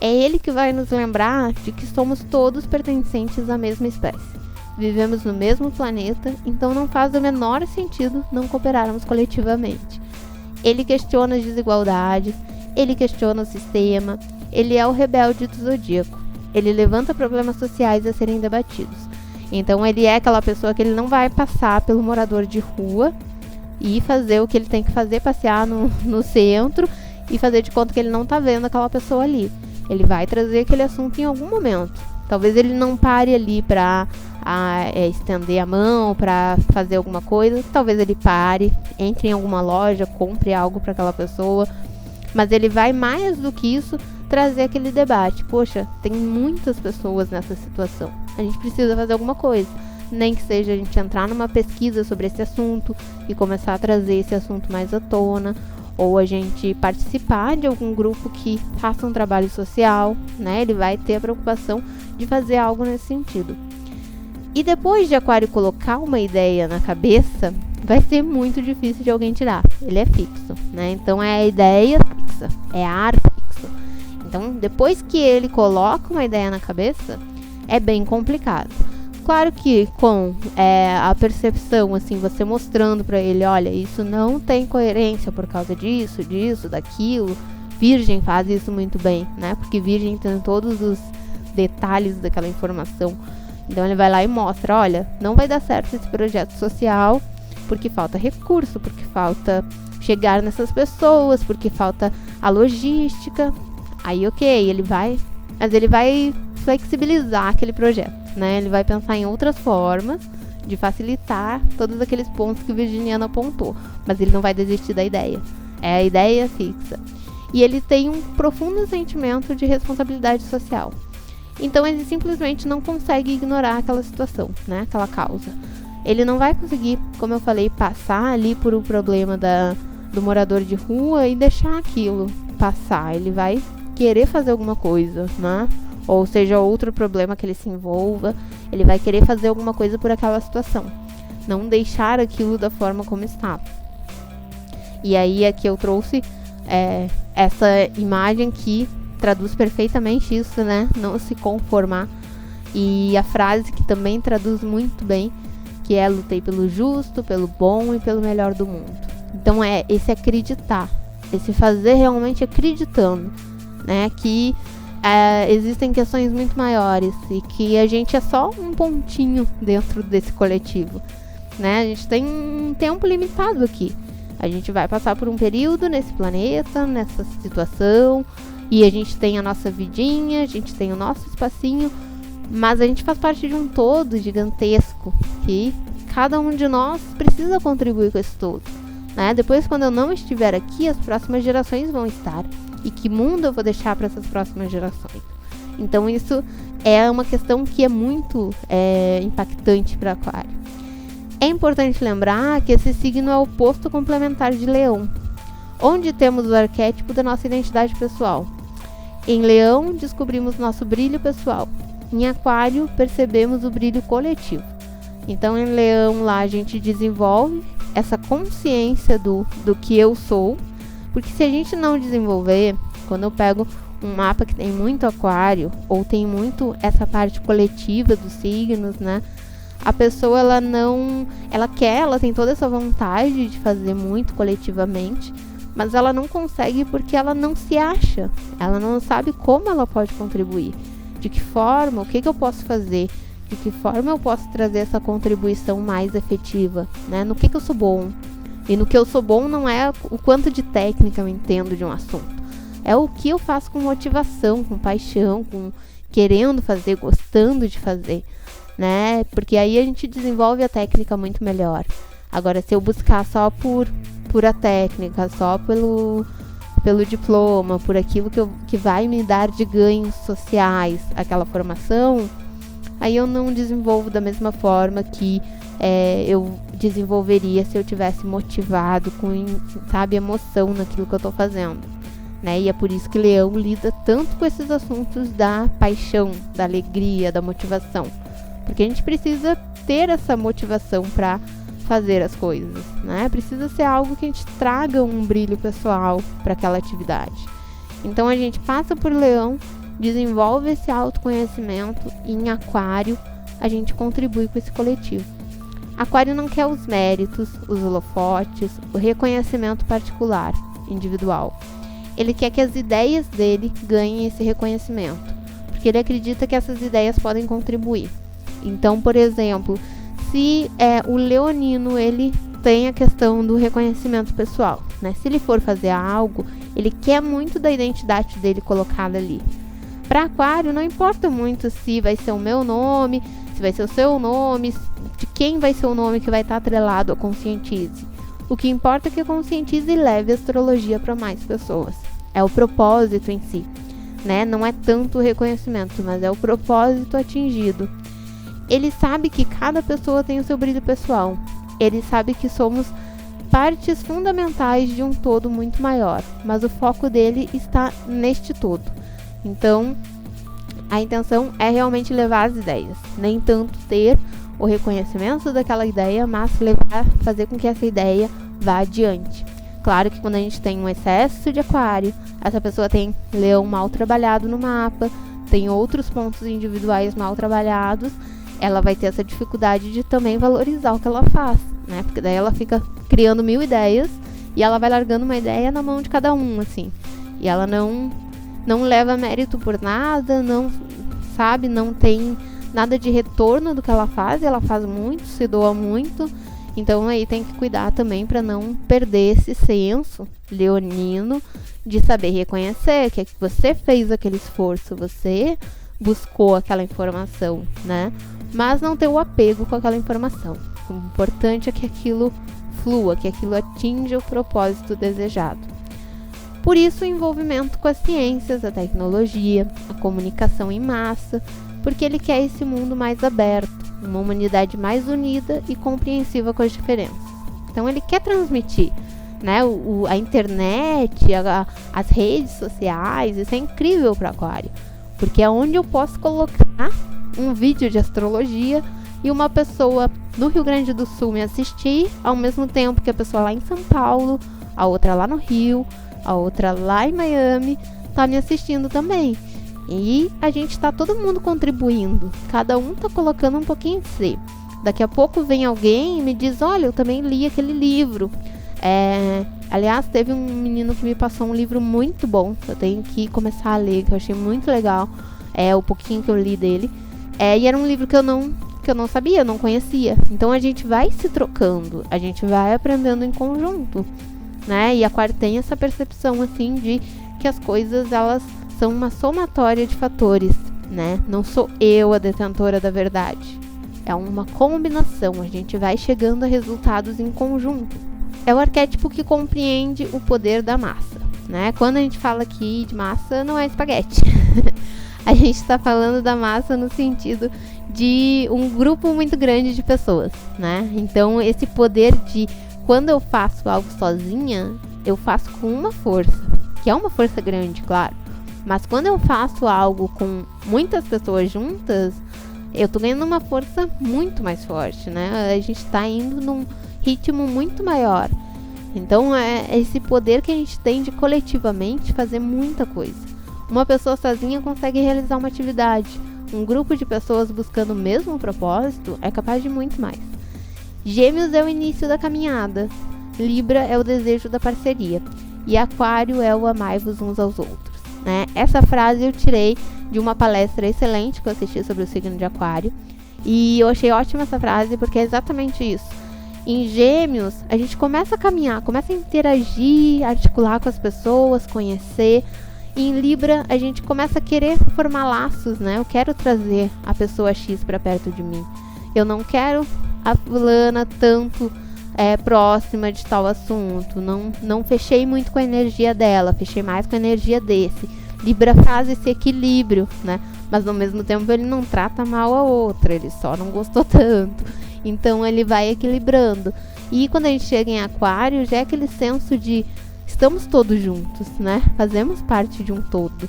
É ele que vai nos lembrar de que somos todos pertencentes à mesma espécie. Vivemos no mesmo planeta, então não faz o menor sentido não cooperarmos coletivamente. Ele questiona as desigualdades, ele questiona o sistema, ele é o rebelde do zodíaco. Ele levanta problemas sociais a serem debatidos. Então ele é aquela pessoa que ele não vai passar pelo morador de rua e fazer o que ele tem que fazer, passear no centro e fazer de conta que ele não tá vendo aquela pessoa ali. Ele vai trazer aquele assunto em algum momento. Talvez ele não pare ali para estender a mão, para fazer alguma coisa. Talvez ele pare, entre em alguma loja, compre algo para aquela pessoa. Mas ele vai mais do que isso trazer aquele debate. Poxa, tem muitas pessoas nessa situação. A gente precisa fazer alguma coisa. Nem que seja a gente entrar numa pesquisa sobre esse assunto e começar a trazer esse assunto mais à tona. Ou a gente participar de algum grupo que faça um trabalho social, né? Ele vai ter a preocupação de fazer algo nesse sentido. E depois de Aquário colocar uma ideia na cabeça, vai ser muito difícil de alguém tirar. Ele é fixo, né? Então é a ideia fixa, é ar fixo. Então depois que ele coloca uma ideia na cabeça, é bem complicado. Claro que com a percepção, assim, você mostrando pra ele, olha, isso não tem coerência por causa disso, daquilo. Virgem faz isso muito bem, né? Porque Virgem tem todos os detalhes daquela informação. Então ele vai lá e mostra, olha, não vai dar certo esse projeto social porque falta recurso, porque falta chegar nessas pessoas, porque falta a logística. Aí ele vai flexibilizar aquele projeto, né? Ele vai pensar em outras formas de facilitar todos aqueles pontos que o virginiano apontou, mas ele não vai desistir da ideia. É a ideia fixa. E ele tem um profundo sentimento de responsabilidade social. Então ele simplesmente não consegue ignorar aquela situação, né? Aquela causa. Ele não vai conseguir, como eu falei, passar ali por um problema do morador de rua e deixar aquilo passar. Ele vai querer fazer alguma coisa, né? Ou seja, outro problema que ele se envolva, ele vai querer fazer alguma coisa por aquela situação. Não deixar aquilo da forma como está. E aí aqui eu trouxe essa imagem que traduz perfeitamente isso, né? Não se conformar. E a frase que também traduz muito bem, que é: lutei pelo justo, pelo bom e pelo melhor do mundo. Então é esse acreditar, esse fazer realmente acreditando, né? Que existem questões muito maiores e que a gente é só um pontinho dentro desse coletivo, né? A gente tem um tempo limitado aqui. A gente vai passar por um período nesse planeta, nessa situação, e a gente tem a nossa vidinha, a gente tem o nosso espacinho, mas a gente faz parte de um todo gigantesco, que cada um de nós precisa contribuir com esse todo, né? Depois, quando eu não estiver aqui, as próximas gerações vão estar. E que mundo eu vou deixar para essas próximas gerações? Então isso é uma questão que é muito impactante para Aquário. É importante lembrar que esse signo é o oposto complementar de Leão, onde temos o arquétipo da nossa identidade pessoal. Em Leão, descobrimos nosso brilho pessoal. Em Aquário, percebemos o brilho coletivo. Então, em Leão, lá a gente desenvolve essa consciência do que eu sou. Porque se a gente não desenvolver, quando eu pego um mapa que tem muito Aquário, ou tem muito essa parte coletiva dos signos, né? A pessoa, ela tem toda essa vontade de fazer muito coletivamente, mas ela não consegue porque ela não se acha, ela não sabe como ela pode contribuir, de que forma, o que eu posso fazer, de que forma eu posso trazer essa contribuição mais efetiva, né? No que eu sou bom. E no que eu sou bom não é o quanto de técnica eu entendo de um assunto. É o que eu faço com motivação, com paixão, com querendo fazer, gostando de fazer, né? Porque aí a gente desenvolve a técnica muito melhor. Agora, se eu buscar só por a técnica, só pelo diploma, por aquilo que vai me dar de ganhos sociais, aquela formação, aí eu não desenvolvo da mesma forma que eu desenvolveria se eu tivesse motivado, com, sabe, emoção naquilo que eu tô fazendo, né? E é por isso que Leão lida tanto com esses assuntos da paixão, da alegria, da motivação, porque a gente precisa ter essa motivação para fazer as coisas, né? Precisa ser algo que a gente traga um brilho pessoal para aquela atividade. Então a gente passa por Leão, desenvolve esse autoconhecimento e em Aquário a gente contribui com esse coletivo. Aquário não quer os méritos, os holofotes, o reconhecimento particular, individual. Ele quer que as ideias dele ganhem esse reconhecimento, porque ele acredita que essas ideias podem contribuir. Então, por exemplo, se o leonino ele tem a questão do reconhecimento pessoal, né? Se ele for fazer algo, ele quer muito da identidade dele colocada ali. Para Aquário, não importa muito se vai ser o meu nome, se vai ser o seu nome, de quem vai ser o nome que vai estar atrelado a Conscientize. O que importa é que a Conscientize leve a astrologia para mais pessoas. É o propósito em si, né? Não é tanto o reconhecimento, mas é o propósito atingido. Ele sabe que cada pessoa tem o seu brilho pessoal. Ele sabe que somos partes fundamentais de um todo muito maior, mas o foco dele está neste todo. Então, a intenção é realmente levar as ideias, nem tanto ter o reconhecimento daquela ideia, mas fazer com que essa ideia vá adiante. Claro que quando a gente tem um excesso de Aquário, essa pessoa tem Leão mal trabalhado no mapa, tem outros pontos individuais mal trabalhados, ela vai ter essa dificuldade de também valorizar o que ela faz, né? Porque daí ela fica criando 1000 ideias e ela vai largando uma ideia na mão de cada um, assim. E ela não leva mérito por nada, não tem nada de retorno do que ela faz muito, se doa muito. Então aí tem que cuidar também para não perder esse senso leonino de saber reconhecer que você fez aquele esforço, você buscou aquela informação, né? Mas não ter o apego com aquela informação. O importante é que aquilo flua, que aquilo atinja o propósito desejado. Por isso o envolvimento com as ciências, a tecnologia, a comunicação em massa, porque ele quer esse mundo mais aberto, uma humanidade mais unida e compreensiva com as diferenças. Então ele quer transmitir, né, a internet, as redes sociais, isso é incrível para Aquário, porque é onde eu posso colocar um vídeo de astrologia e uma pessoa no Rio Grande do Sul me assistir, ao mesmo tempo que a pessoa lá em São Paulo, a outra lá no Rio, a outra lá em Miami, tá me assistindo também. E a gente tá todo mundo contribuindo, cada um tá colocando um pouquinho de si. Daqui a pouco vem alguém e me diz, olha, eu também li aquele livro. Aliás, teve um menino que me passou um livro muito bom, eu tenho que começar a ler, que eu achei muito legal, o pouquinho que eu li dele. E era um livro que eu não sabia, não conhecia. Então a gente vai se trocando, a gente vai aprendendo em conjunto, né? E Aquário tem essa percepção, assim, de que as coisas, elas são uma somatória de fatores, né? Não sou eu a detentora da verdade. É uma combinação, a gente vai chegando a resultados em conjunto. É o arquétipo que compreende o poder da massa, né? Quando a gente fala aqui de massa, não é espaguete. A gente está falando da massa no sentido de um grupo muito grande de pessoas, né? Então, esse poder de, quando eu faço algo sozinha, eu faço com uma força, que é uma força grande, claro. Mas quando eu faço algo com muitas pessoas juntas, eu tô ganhando uma força muito mais forte, né? A gente tá indo num ritmo muito maior. Então, é esse poder que a gente tem de coletivamente fazer muita coisa. Uma pessoa sozinha consegue realizar uma atividade. Um grupo de pessoas buscando o mesmo propósito é capaz de muito mais. Gêmeos é o início da caminhada. Libra é o desejo da parceria. E Aquário é o amai-vos uns aos outros, né? Essa frase eu tirei de uma palestra excelente que eu assisti sobre o signo de Aquário. E eu achei ótima essa frase porque é exatamente isso. Em Gêmeos, a gente começa a caminhar, começa a interagir, articular com as pessoas, conhecer. Em Libra, a gente começa a querer formar laços, né? Eu quero trazer a pessoa X para perto de mim. Eu não quero a fulana tanto próxima de tal assunto. Não fechei muito com a energia dela, fechei mais com a energia desse. Libra faz esse equilíbrio, né? Mas ao mesmo tempo ele não trata mal a outra, ele só não gostou tanto. Então ele vai equilibrando. E quando a gente chega em Aquário, já é aquele senso de estamos todos juntos, né? Fazemos parte de um todo.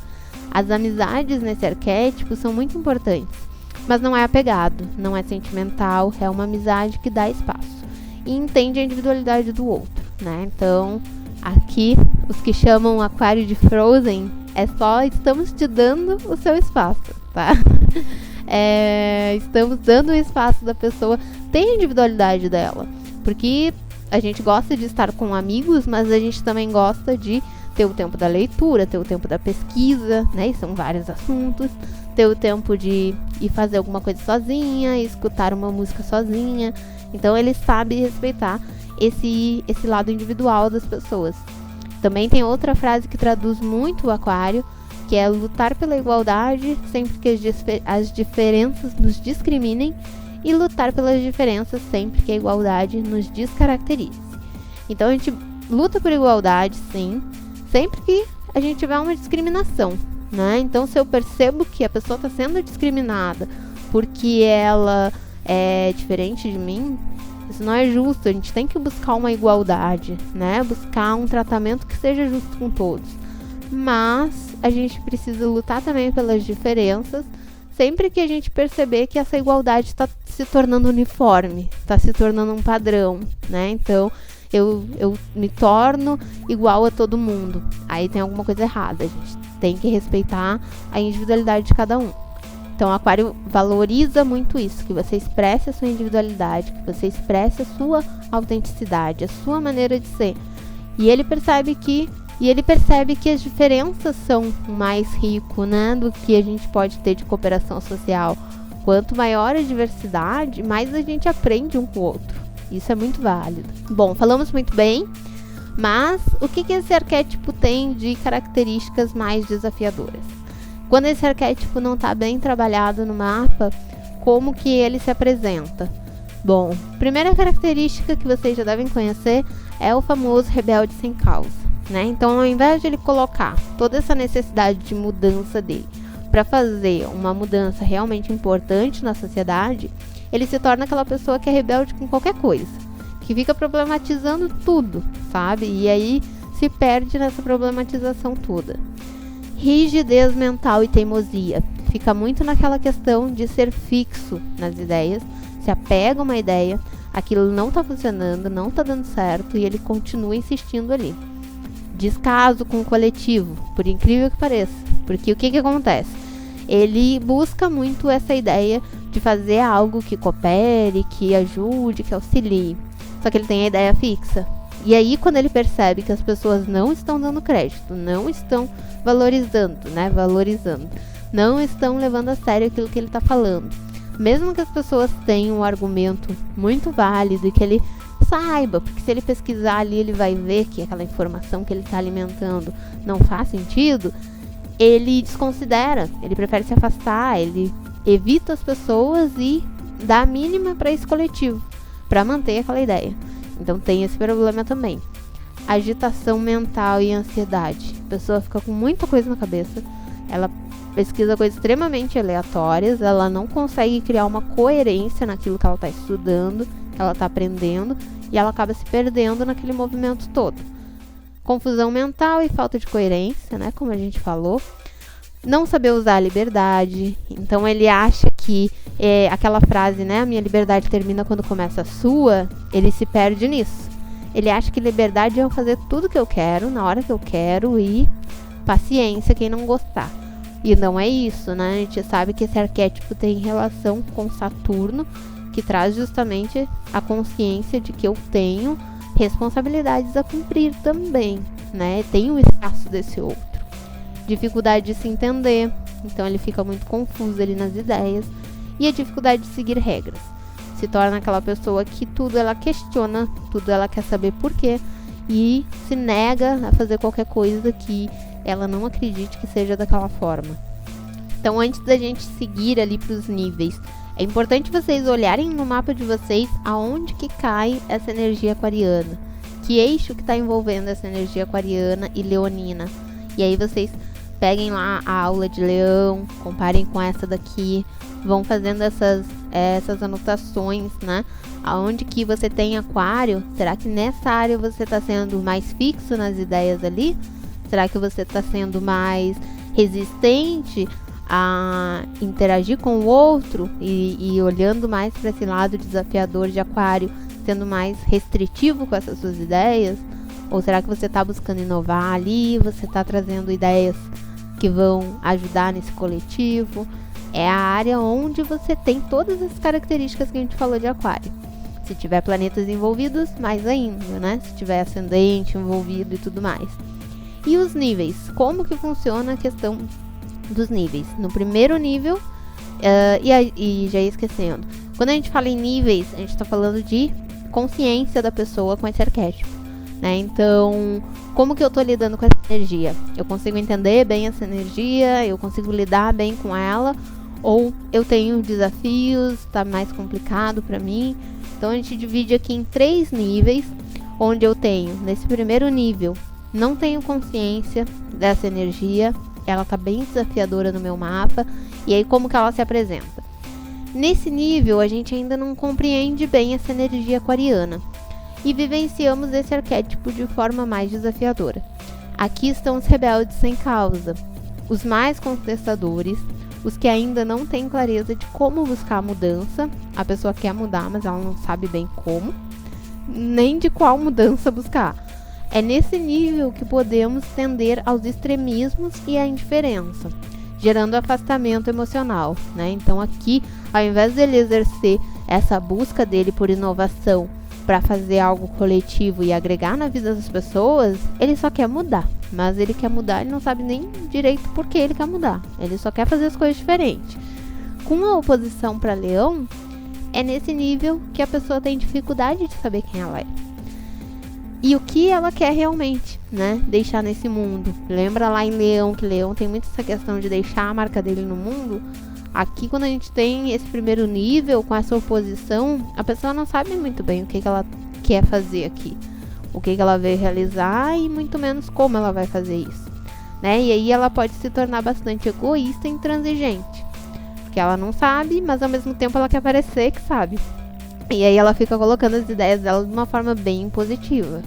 As amizades nesse arquétipo são muito importantes, mas não é apegado, não é sentimental, é uma amizade que dá espaço e entende a individualidade do outro, né? Então, aqui, os que chamam Aquário de Frozen, é só estamos te dando o seu espaço, tá? Estamos dando o espaço da pessoa ter a individualidade dela, porque a gente gosta de estar com amigos, mas a gente também gosta de ter o tempo da leitura, ter o tempo da pesquisa, né? E são vários assuntos. Ter o tempo de ir fazer alguma coisa sozinha, escutar uma música sozinha. Então ele sabe respeitar esse lado individual das pessoas. Também tem outra frase que traduz muito o Aquário, que é lutar pela igualdade sempre que as diferenças nos discriminem e lutar pelas diferenças sempre que a igualdade nos descaracterize. Então a gente luta por igualdade, sim, sempre que a gente tiver uma discriminação, né? Então, se eu percebo que a pessoa está sendo discriminada porque ela é diferente de mim, isso não é justo. A gente tem que buscar uma igualdade, né? Buscar um tratamento que seja justo com todos. Mas a gente precisa lutar também pelas diferenças, sempre que a gente perceber que essa igualdade está se tornando uniforme, está se tornando um padrão, né? Então, eu me torno igual a todo mundo. Aí tem alguma coisa errada. A gente tem que respeitar a individualidade de cada um. Então, o Aquário valoriza muito isso, que você expresse a sua individualidade, que você expresse a sua autenticidade, a sua maneira de ser. E ele percebe que as diferenças são mais rico, né, do que a gente pode ter de cooperação social. Quanto maior a diversidade, mais a gente aprende um com o outro. Isso é muito válido. Bom, falamos muito bem, mas o que esse arquétipo tem de características mais desafiadoras? Quando esse arquétipo não está bem trabalhado no mapa, como que ele se apresenta? Bom, primeira característica que vocês já devem conhecer é o famoso rebelde sem causa, né? Então, ao invés de ele colocar toda essa necessidade de mudança dele para fazer uma mudança realmente importante na sociedade, ele se torna aquela pessoa que é rebelde com qualquer coisa, que fica problematizando tudo, sabe? E aí se perde nessa problematização toda. Rigidez mental e teimosia. Fica muito naquela questão de ser fixo nas ideias, se apega a uma ideia, aquilo não está funcionando, não está dando certo e ele continua insistindo ali. Descaso com o coletivo, por incrível que pareça, porque o que acontece? Ele busca muito essa ideia de fazer algo que coopere, que ajude, que auxilie. Só que ele tem a ideia fixa. E aí, quando ele percebe que as pessoas não estão dando crédito, não estão valorizando, não estão levando a sério aquilo que ele está falando, mesmo que as pessoas tenham um argumento muito válido e que ele saiba, porque se ele pesquisar ali, ele vai ver que aquela informação que ele está alimentando não faz sentido, ele desconsidera, ele prefere se afastar, ele evita as pessoas e dá a mínima para esse coletivo, para manter aquela ideia. Então tem esse problema também. Agitação mental e ansiedade. A pessoa fica com muita coisa na cabeça, ela pesquisa coisas extremamente aleatórias, ela não consegue criar uma coerência naquilo que ela está estudando, que ela está aprendendo, e ela acaba se perdendo naquele movimento todo. Confusão mental e falta de coerência, né, como a gente falou. Não saber usar a liberdade. Então ele acha que aquela frase, né, a minha liberdade termina quando começa a sua, ele se perde nisso. Ele acha que liberdade é eu fazer tudo que eu quero, na hora que eu quero, e paciência quem não gostar. E não é isso, né? A gente sabe que esse arquétipo tem relação com Saturno, que traz justamente a consciência de que eu tenho responsabilidades a cumprir também, né? Tem o espaço desse outro. Dificuldade de se entender, então ele fica muito confuso ali nas ideias, e a dificuldade de seguir regras. Se torna aquela pessoa que tudo ela questiona, tudo ela quer saber por quê, e se nega a fazer qualquer coisa que ela não acredite que seja daquela forma. Então, antes da gente seguir ali para os níveis, é importante vocês olharem no mapa de vocês aonde que cai essa energia aquariana, que eixo que está envolvendo essa energia aquariana e leonina. E aí vocês peguem lá a aula de Leão, comparem com essa daqui, vão fazendo essas essas anotações, né? Aonde que você tem aquário, será que nessa área você está sendo mais fixo nas ideias ali? Será que você está sendo mais resistente a interagir com o outro e olhando mais para esse lado desafiador de aquário, sendo mais restritivo com essas suas ideias? Ou será que você está buscando inovar ali, você está trazendo ideias que vão ajudar nesse coletivo? É a área onde você tem todas as características que a gente falou de aquário. Se tiver planetas envolvidos, mais ainda, né? Se tiver ascendente envolvido e tudo mais. E os níveis? Como que funciona a questão dos níveis? No primeiro nível, e já ia esquecendo, quando a gente fala em níveis, a gente está falando de consciência da pessoa com esse arquétipo, né? Então, como que eu estou lidando com essa energia? Eu consigo entender bem essa energia? Eu consigo lidar bem com ela? Ou eu tenho desafios, está mais complicado para mim? Então, a gente divide aqui em 3 níveis, onde eu tenho, nesse primeiro nível, não tenho consciência dessa energia, ela está bem desafiadora no meu mapa, e aí como que ela se apresenta? Nesse nível, a gente ainda não compreende bem essa energia aquariana, e vivenciamos esse arquétipo de forma mais desafiadora. Aqui estão os rebeldes sem causa, os mais contestadores, os que ainda não têm clareza de como buscar a mudança. A pessoa quer mudar, mas ela não sabe bem como, nem de qual mudança buscar. É nesse nível que podemos tender aos extremismos e à indiferença, gerando afastamento emocional, né? Então aqui, ao invés dele exercer essa busca dele por inovação para fazer algo coletivo e agregar na vida das pessoas, ele só quer mudar. Mas ele quer mudar, ele não sabe nem direito por que ele quer mudar. Ele só quer fazer as coisas diferentes. Com a oposição para Leão, é nesse nível que a pessoa tem dificuldade de saber quem ela é. E o que ela quer realmente, né? Deixar nesse mundo. Lembra lá em Leão, que Leão tem muito essa questão de deixar a marca dele no mundo? Aqui, quando a gente tem esse primeiro nível, com essa oposição, a pessoa não sabe muito bem o que ela quer fazer aqui. O que ela veio realizar e muito menos como ela vai fazer isso, né? E aí ela pode se tornar bastante egoísta e intransigente. Porque ela não sabe, mas ao mesmo tempo ela quer parecer que sabe. E aí ela fica colocando as ideias dela de uma forma bem positiva.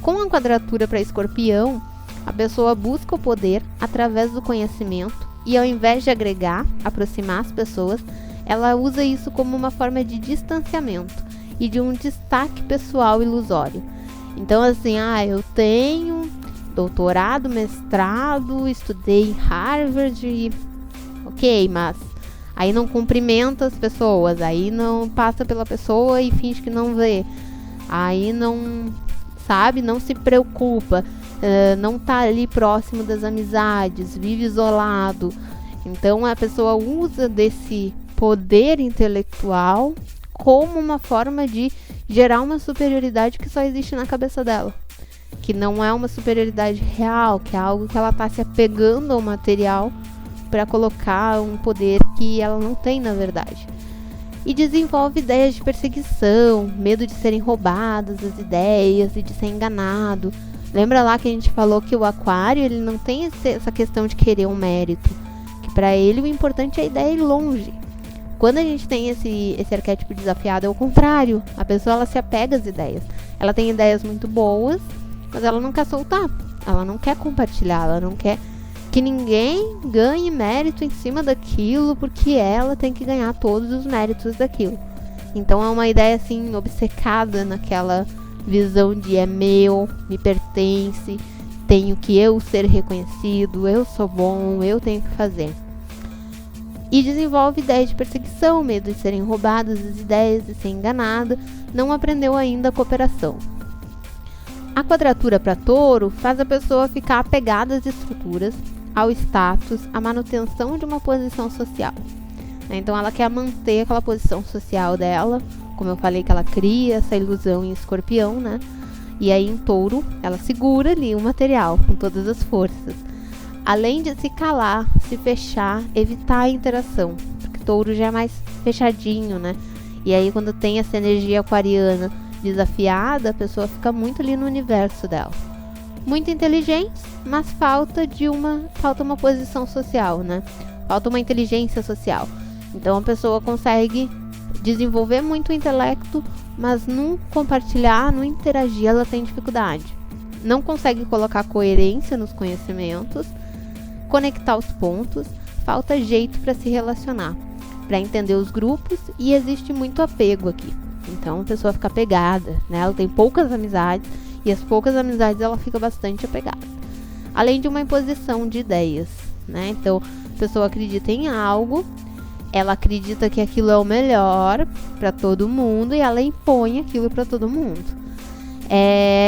Com a quadratura para Escorpião, a pessoa busca o poder através do conhecimento e ao invés de agregar, aproximar as pessoas, ela usa isso como uma forma de distanciamento e de um destaque pessoal ilusório. Então assim, eu tenho doutorado, mestrado, estudei em Harvard, ok, mas aí não cumprimenta as pessoas, aí não passa pela pessoa e finge que não vê. Aí não, sabe, não se preocupa, não tá ali próximo das amizades, vive isolado. Então a pessoa usa desse poder intelectual como uma forma de gerar uma superioridade que só existe na cabeça dela. Que não é uma superioridade real, que é algo que ela tá se apegando ao material para colocar um poder que ela não tem na verdade. E desenvolve ideias de perseguição, medo de serem roubadas as ideias e de ser enganado. Lembra lá que a gente falou que o aquário, ele não tem essa questão de querer um mérito, que para ele o importante é a ideia ir longe. Quando a gente tem esse arquétipo desafiado, é o contrário. A pessoa, ela se apega às ideias. Ela tem ideias muito boas, mas ela não quer soltar. Ela não quer compartilhar, ela não quer que ninguém ganhe mérito em cima daquilo, porque ela tem que ganhar todos os méritos daquilo. Então é uma ideia assim, obcecada naquela visão de é meu, me pertence, tenho que eu ser reconhecido, eu sou bom, eu tenho que fazer. E desenvolve ideias de perseguição, medo de serem roubadas as ideias, de ser enganada, não aprendeu ainda a cooperação. A quadratura para Touro faz a pessoa ficar apegada às estruturas, ao status, à manutenção de uma posição social. Então ela quer manter aquela posição social dela, como eu falei que ela cria essa ilusão em Escorpião, né? E aí em Touro ela segura ali o material com todas as forças. Além de se calar, se fechar, evitar a interação, porque Touro já é mais fechadinho, né? E aí quando tem essa energia aquariana desafiada, a pessoa fica muito ali no universo dela. Muito inteligente, mas falta uma posição social, né? Falta uma inteligência social. Então a pessoa consegue desenvolver muito o intelecto, mas no compartilhar, no interagir, ela tem dificuldade. Não consegue colocar coerência nos conhecimentos, conectar os pontos, falta jeito para se relacionar, para entender os grupos, e existe muito apego aqui. Então a pessoa fica apegada, né? Ela tem poucas amizades, e as poucas amizades ela fica bastante apegada. Além de uma imposição de ideias, né? Então a pessoa acredita em algo, ela acredita que aquilo é o melhor para todo mundo e ela impõe aquilo para todo mundo.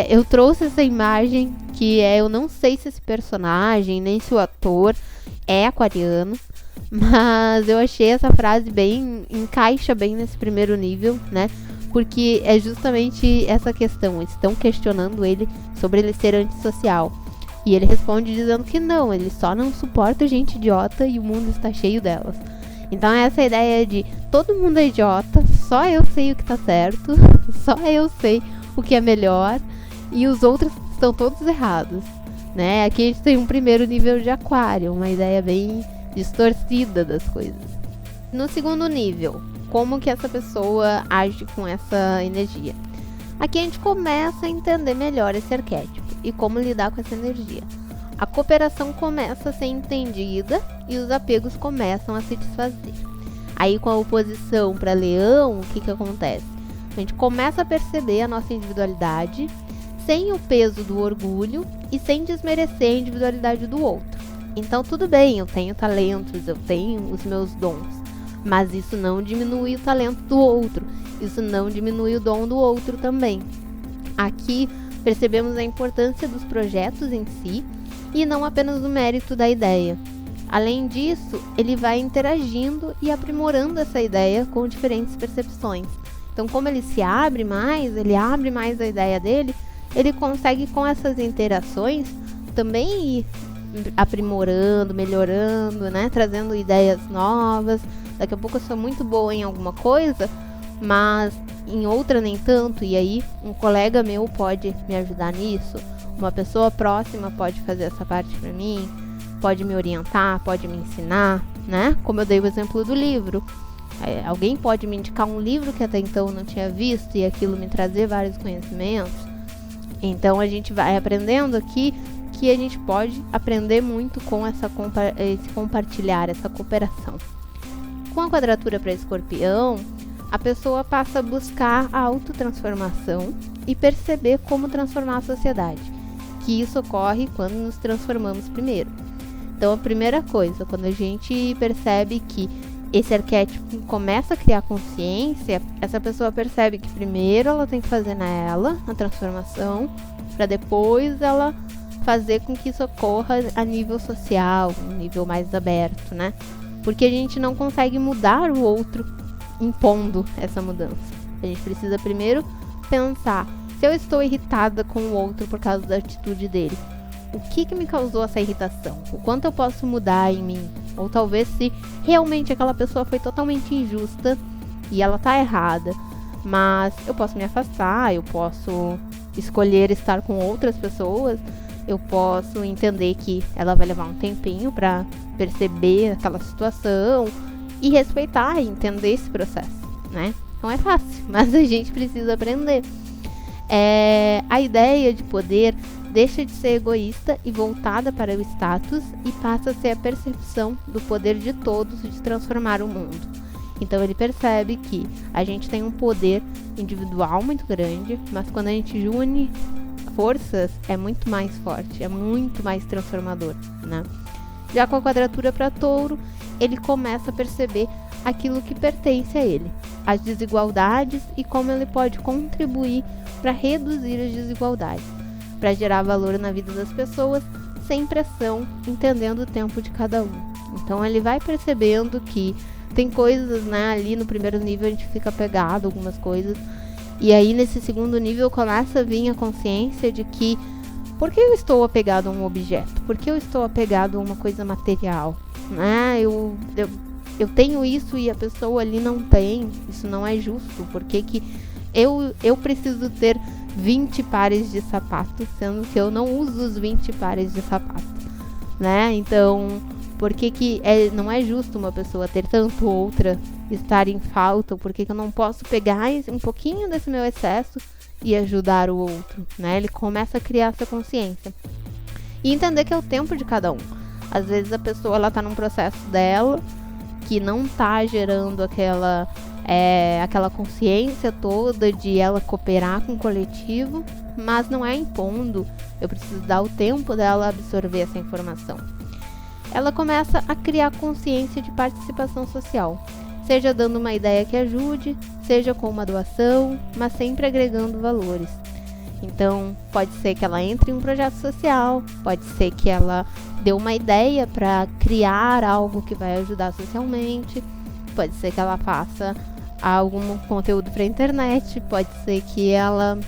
Eu trouxe essa imagem que eu não sei se esse personagem, nem se o ator é aquariano, mas eu achei essa frase encaixa bem nesse primeiro nível, né? Porque é justamente essa questão, estão questionando ele sobre ele ser antissocial. E ele responde dizendo que não, ele só não suporta gente idiota e o mundo está cheio delas. Então essa ideia de todo mundo é idiota, só eu sei o que tá certo, só eu sei o que é melhor e os outros estão todos errados, né? Aqui a gente tem um primeiro nível de aquário, uma ideia bem distorcida das coisas. No segundo nível, como que essa pessoa age com essa energia? Aqui a gente começa a entender melhor esse arquétipo e como lidar com essa energia. A cooperação começa a ser entendida e os apegos começam a se desfazer. Aí com a oposição para leão, o que acontece? A gente começa a perceber a nossa individualidade sem o peso do orgulho e sem desmerecer a individualidade do outro. Então tudo bem, eu tenho talentos, eu tenho os meus dons, mas isso não diminui o talento do outro, isso não diminui o dom do outro também. Aqui percebemos a importância dos projetos em si e não apenas o mérito da ideia. Além disso, ele vai interagindo e aprimorando essa ideia com diferentes percepções. Então, como ele se abre mais, ele abre mais a ideia dele, ele consegue com essas interações também ir aprimorando, melhorando, né? Trazendo ideias novas. Daqui a pouco eu sou muito boa em alguma coisa, mas em outra nem tanto, e aí um colega meu pode me ajudar nisso, uma pessoa próxima pode fazer essa parte para mim, pode me orientar, pode me ensinar, né? Como eu dei o exemplo do livro. Alguém pode me indicar um livro que até então eu não tinha visto e aquilo me trazer vários conhecimentos. Então a gente vai aprendendo aqui que a gente pode aprender muito com esse compartilhar, essa cooperação. Com a quadratura para Escorpião, a pessoa passa a buscar a autotransformação e perceber como transformar a sociedade, que isso ocorre quando nos transformamos primeiro. Então a primeira coisa, quando a gente percebe que esse arquétipo começa a criar consciência, essa pessoa percebe que primeiro ela tem que fazer nela a transformação, para depois ela fazer com que isso ocorra a nível social, um nível mais aberto, né? Porque a gente não consegue mudar o outro impondo essa mudança. A gente precisa primeiro pensar, se eu estou irritada com o outro por causa da atitude dele, o que me causou essa irritação? O quanto eu posso mudar em mim? Ou talvez se realmente aquela pessoa foi totalmente injusta e ela tá errada, mas eu posso me afastar, eu posso escolher estar com outras pessoas, eu posso entender que ela vai levar um tempinho para perceber aquela situação e respeitar e entender esse processo, né? Não é fácil, mas a gente precisa aprender. A ideia de poder deixa de ser egoísta e voltada para o status e passa a ser a percepção do poder de todos de transformar o mundo. Então ele percebe que a gente tem um poder individual muito grande, mas quando a gente une forças é muito mais forte, é muito mais transformador, né? Já com a quadratura para Touro, ele começa a perceber aquilo que pertence a ele, as desigualdades e como ele pode contribuir para reduzir as desigualdades, para gerar valor na vida das pessoas sem pressão, entendendo o tempo de cada um. Então ele vai percebendo que tem coisas, né, ali no primeiro nível a gente fica apegado a algumas coisas, e aí nesse segundo nível começa a vir a consciência de que por que eu estou apegado a um objeto? Por que eu estou apegado a uma coisa material? Né? Eu tenho isso e a pessoa ali não tem, isso não é justo, porque que eu preciso ter 20 pares de sapatos, sendo que eu não uso os 20 pares de sapatos, né? Então, Por que não é justo uma pessoa ter tanto, outra estar em falta? Por que eu não posso pegar um pouquinho desse meu excesso e ajudar o outro, né? Ele começa a criar essa consciência. E entender que é o tempo de cada um. Às vezes a pessoa ela tá num processo dela que não tá gerando aquela consciência toda de ela cooperar com o coletivo, mas não é impondo. Eu preciso dar o tempo dela absorver essa informação. Ela começa a criar consciência de participação social, seja dando uma ideia que ajude, seja com uma doação, mas sempre agregando valores. Então, pode ser que ela entre em um projeto social, pode ser que ela dê uma ideia para criar algo que vai ajudar socialmente, pode ser que ela faça algum conteúdo para a internet, pode ser que ela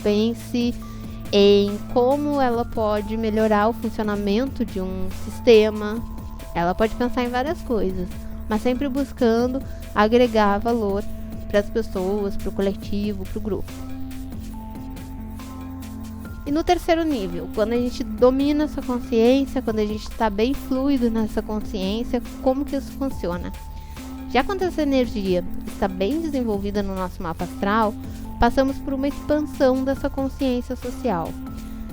pense em como ela pode melhorar o funcionamento de um sistema. Ela pode pensar em várias coisas, mas sempre buscando agregar valor para as pessoas, para o coletivo, para o grupo. E no terceiro nível, quando a gente domina essa consciência, quando a gente está bem fluido nessa consciência, como que isso funciona? Já quando essa energia está bem desenvolvida no nosso mapa astral, passamos por uma expansão dessa consciência social.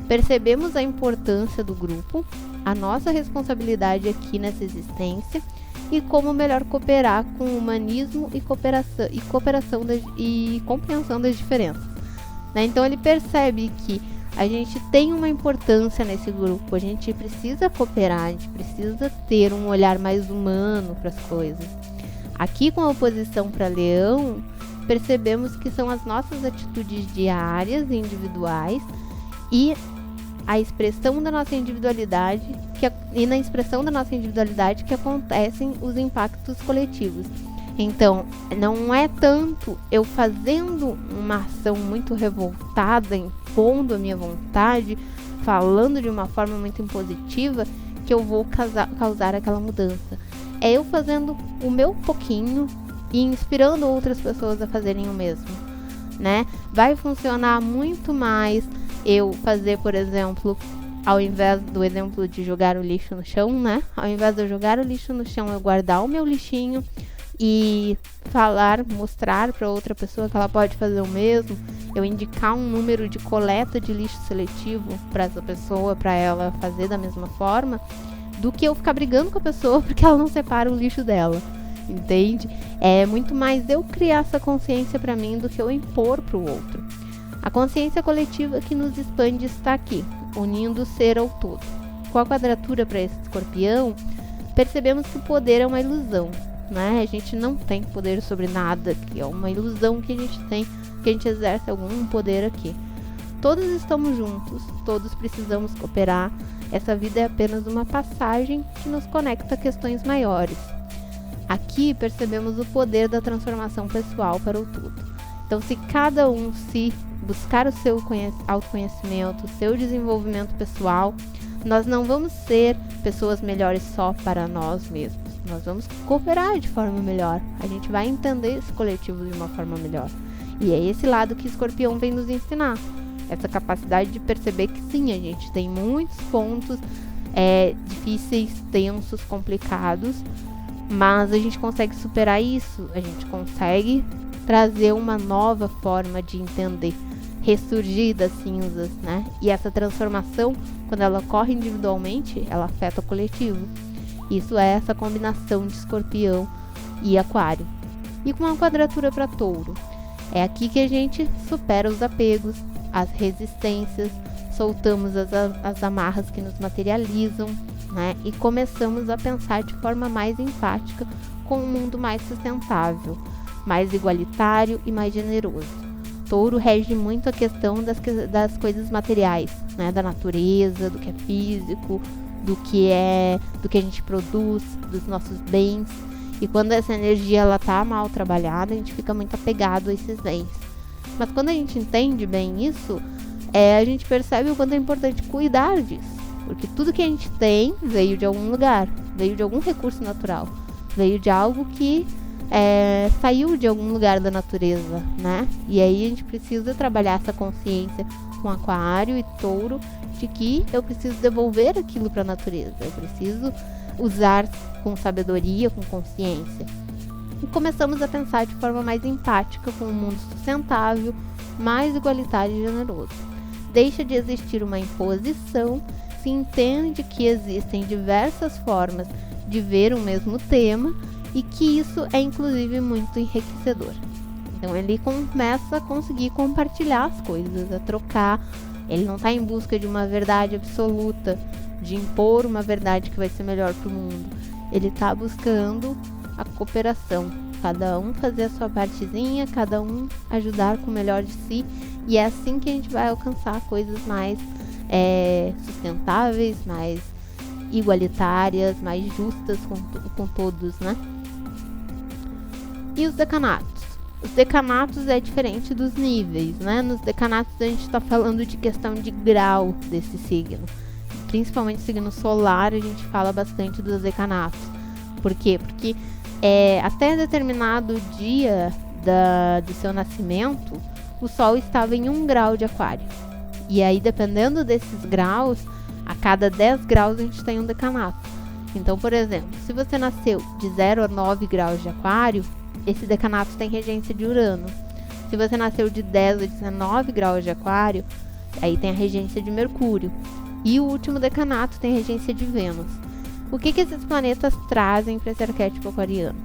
Percebemos a importância do grupo, a nossa responsabilidade aqui nessa existência e como melhor cooperar com o humanismo e compreensão das diferenças. Né? Então ele percebe que a gente tem uma importância nesse grupo, a gente precisa cooperar, a gente precisa ter um olhar mais humano para as coisas. Aqui, com a oposição para Leão, percebemos que são as nossas atitudes diárias e individuais e a expressão da nossa individualidade e na expressão da nossa individualidade que acontecem os impactos coletivos. Então, não é tanto eu fazendo uma ação muito revoltada, impondo a minha vontade, falando de uma forma muito impositiva, que eu vou causar aquela mudança. É eu fazendo o meu pouquinho e inspirando outras pessoas a fazerem o mesmo, né? Vai funcionar muito mais eu fazer, por exemplo, ao invés do exemplo de jogar o lixo no chão, né? Ao invés de eu jogar o lixo no chão, eu guardar o meu lixinho e mostrar para outra pessoa que ela pode fazer o mesmo. Eu indicar um número de coleta de lixo seletivo para essa pessoa, para ela fazer da mesma forma, do que eu ficar brigando com a pessoa porque ela não separa o lixo dela, entende? É muito mais eu criar essa consciência para mim do que eu impor para o outro. A consciência coletiva que nos expande está aqui, unindo o ser ao todo. Com a quadratura para esse escorpião, percebemos que o poder é uma ilusão, né? A gente não tem poder sobre nada, que é uma ilusão que a gente tem, que a gente exerce algum poder aqui. Todos estamos juntos, todos precisamos cooperar. Essa vida é apenas uma passagem que nos conecta a questões maiores. Aqui percebemos o poder da transformação pessoal para o todo. Então, se cada um se buscar o seu autoconhecimento, o seu desenvolvimento pessoal, nós não vamos ser pessoas melhores só para nós mesmos. Nós vamos cooperar de forma melhor. A gente vai entender esse coletivo de uma forma melhor. E é esse lado que Escorpião vem nos ensinar. Essa capacidade de perceber que sim, a gente tem muitos pontos difíceis, tensos, complicados, mas a gente consegue superar isso, a gente consegue trazer uma nova forma de entender, ressurgir das cinzas, né? E essa transformação, quando ela ocorre individualmente, ela afeta o coletivo. Isso é essa combinação de Escorpião e Aquário. E com uma quadratura para Touro, é aqui que a gente supera os apegos, as resistências, soltamos as amarras que nos materializam, né? E começamos a pensar de forma mais empática com um mundo mais sustentável, mais igualitário e mais generoso. Touro rege muito a questão das coisas materiais, né? Da natureza, do que é físico, do que a gente produz, dos nossos bens. E quando essa energia ela tá mal trabalhada, a gente fica muito apegado a esses bens. Mas quando a gente entende bem isso, a gente percebe o quanto é importante cuidar disso. Porque tudo que a gente tem veio de algum lugar, veio de algum recurso natural, veio de algo que saiu de algum lugar da natureza, né? E aí a gente precisa trabalhar essa consciência com Aquário e Touro de que eu preciso devolver aquilo para a natureza. Eu preciso usar com sabedoria, com consciência. E começamos a pensar de forma mais empática com um mundo sustentável, mais igualitário e generoso. Deixa de existir uma imposição, se entende que existem diversas formas de ver o mesmo tema e que isso é inclusive muito enriquecedor. Então ele começa a conseguir compartilhar as coisas, a trocar. Ele não está em busca de uma verdade absoluta, de impor uma verdade que vai ser melhor para o mundo. Ele está buscando a cooperação, cada um fazer a sua partezinha, cada um ajudar com o melhor de si, e é assim que a gente vai alcançar coisas mais sustentáveis, mais igualitárias, mais justas com todos, né? E os decanatos? Os decanatos é diferente dos níveis, né? Nos decanatos a gente está falando de questão de grau desse signo. Principalmente signo solar, a gente fala bastante dos decanatos. Por quê? Porque até determinado dia do seu nascimento, o Sol estava em 1 grau de Aquário. E aí, dependendo desses graus, a cada 10 graus a gente tem um decanato. Então, por exemplo, se você nasceu de 0 a 9 graus de Aquário, esse decanato tem regência de Urano. Se você nasceu de 10 a 19 graus de Aquário, aí tem a regência de Mercúrio. E o último decanato tem regência de Vênus. O que esses planetas trazem para esse arquétipo aquariano?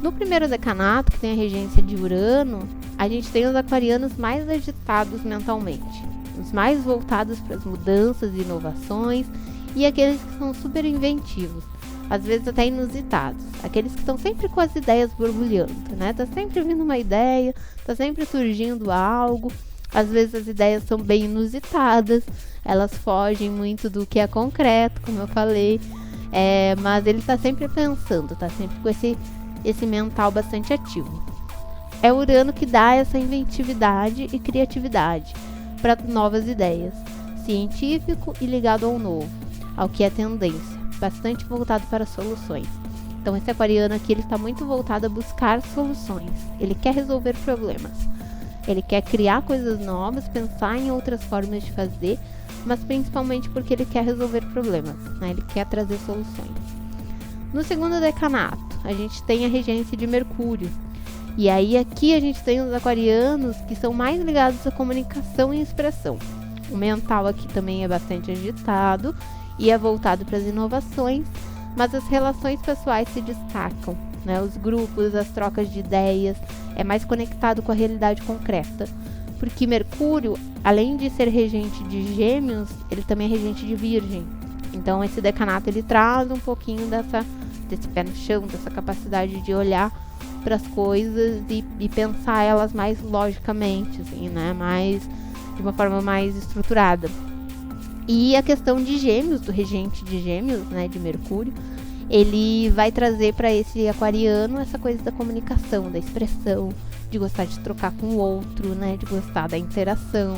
No primeiro decanato, que tem a regência de Urano, a gente tem os aquarianos mais agitados mentalmente, os mais voltados para as mudanças e inovações, e aqueles que são super inventivos, às vezes até inusitados, aqueles que estão sempre com as ideias borbulhando, né? Tá sempre vindo uma ideia, tá sempre surgindo algo. Às vezes as ideias são bem inusitadas, elas fogem muito do que é concreto, como eu falei, mas ele tá sempre pensando, tá sempre com esse mental bastante ativo. É Urano que dá essa inventividade e criatividade para novas ideias, científico e ligado ao novo, ao que é tendência, bastante voltado para soluções. Então esse aquariano aqui, ele está muito voltado a buscar soluções, ele quer resolver problemas, ele quer criar coisas novas, pensar em outras formas de fazer, mas principalmente porque ele quer resolver problemas, né? Ele quer trazer soluções. No segundo decanato, a gente tem a regência de Mercúrio. E aí aqui a gente tem os aquarianos que são mais ligados à comunicação e expressão. O mental aqui também é bastante agitado e é voltado para as inovações, mas as relações pessoais se destacam, né? Os grupos, as trocas de ideias, é mais conectado com a realidade concreta. Porque Mercúrio, além de ser regente de Gêmeos, ele também é regente de Virgem. Então esse decanato ele traz um pouquinho desse pé no chão, dessa capacidade de olhar para as coisas e pensar elas mais logicamente, assim, né? De uma forma mais estruturada. E a questão de Gêmeos, do regente de Gêmeos, né, de Mercúrio, ele vai trazer para esse aquariano essa coisa da comunicação, da expressão, de gostar de trocar com o outro, né, de gostar da interação.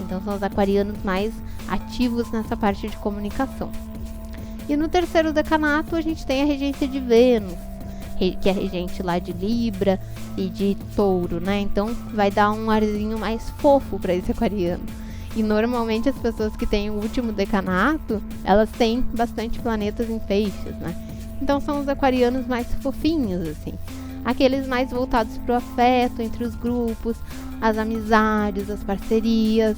Então são os aquarianos mais ativos nessa parte de comunicação. E no terceiro decanato a gente tem a regência de Vênus, que é regente lá de Libra e de Touro, né? Então vai dar um arzinho mais fofo para esse aquariano. E normalmente as pessoas que têm o último decanato, elas têm bastante planetas em peixes, né? Então são os aquarianos mais fofinhos, assim. Aqueles mais voltados para o afeto entre os grupos, as amizades, as parcerias,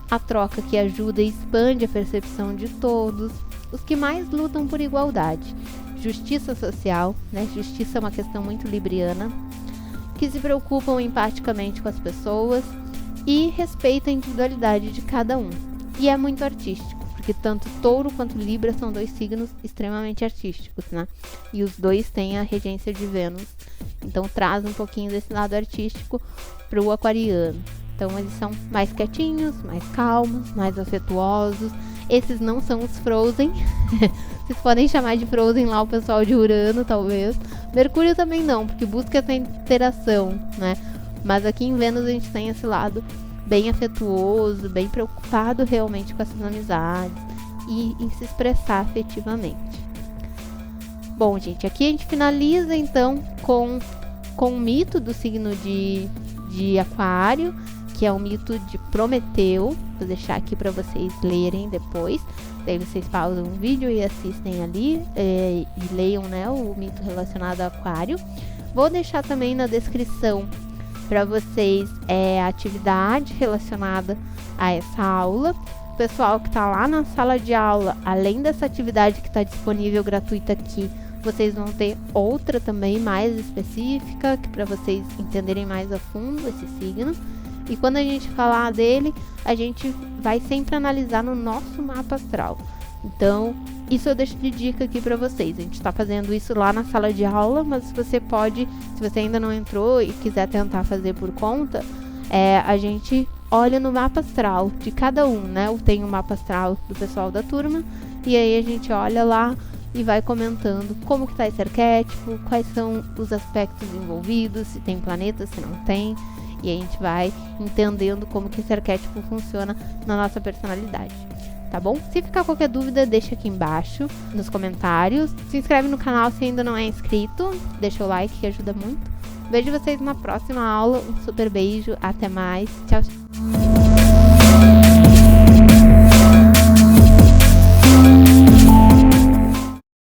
a troca que ajuda e expande a percepção de todos. Os que mais lutam por igualdade. Justiça social, né? Justiça é uma questão muito libriana, que se preocupam empaticamente com as pessoas e respeitam a individualidade de cada um. E é muito artístico, porque tanto Touro quanto Libra são dois signos extremamente artísticos, né? E os dois têm a regência de Vênus, então traz um pouquinho desse lado artístico para o aquariano. Então eles são mais quietinhos, mais calmos, mais afetuosos. Esses não são os Frozen. Vocês podem chamar de Frozen lá o pessoal de Urano, talvez. Mercúrio também não, porque busca essa interação, né? Mas aqui em Vênus a gente tem esse lado bem afetuoso, bem preocupado realmente com essas amizades e em se expressar afetivamente. Bom, gente, aqui a gente finaliza então com o mito do signo de Aquário, que é o mito de Prometeu, Vou deixar aqui para vocês lerem depois. Daí vocês pausam o vídeo e assistem ali e leiam, né, o mito relacionado ao aquário. Vou deixar também na descrição para vocês a atividade relacionada a essa aula. O pessoal que está lá na sala de aula, além dessa atividade que está disponível gratuita aqui, vocês vão ter outra também mais específica, que para vocês entenderem mais a fundo esse signo. E quando a gente falar dele, a gente vai sempre analisar no nosso mapa astral. Então, isso eu deixo de dica aqui para vocês. A gente está fazendo isso lá na sala de aula, mas você pode, se você ainda não entrou e quiser tentar fazer por conta, a gente olha no mapa astral de cada um, né? Eu tenho o mapa astral do pessoal da turma, e aí a gente olha lá e vai comentando como que tá esse arquétipo, quais são os aspectos envolvidos, se tem planeta, se não tem, e a gente vai entendendo como que esse arquétipo funciona na nossa personalidade, tá bom? Se ficar qualquer dúvida, deixa aqui embaixo nos comentários, se inscreve no canal se ainda não é inscrito, deixa o like que ajuda muito. Vejo vocês na próxima aula, um super beijo, até mais, tchau, tchau.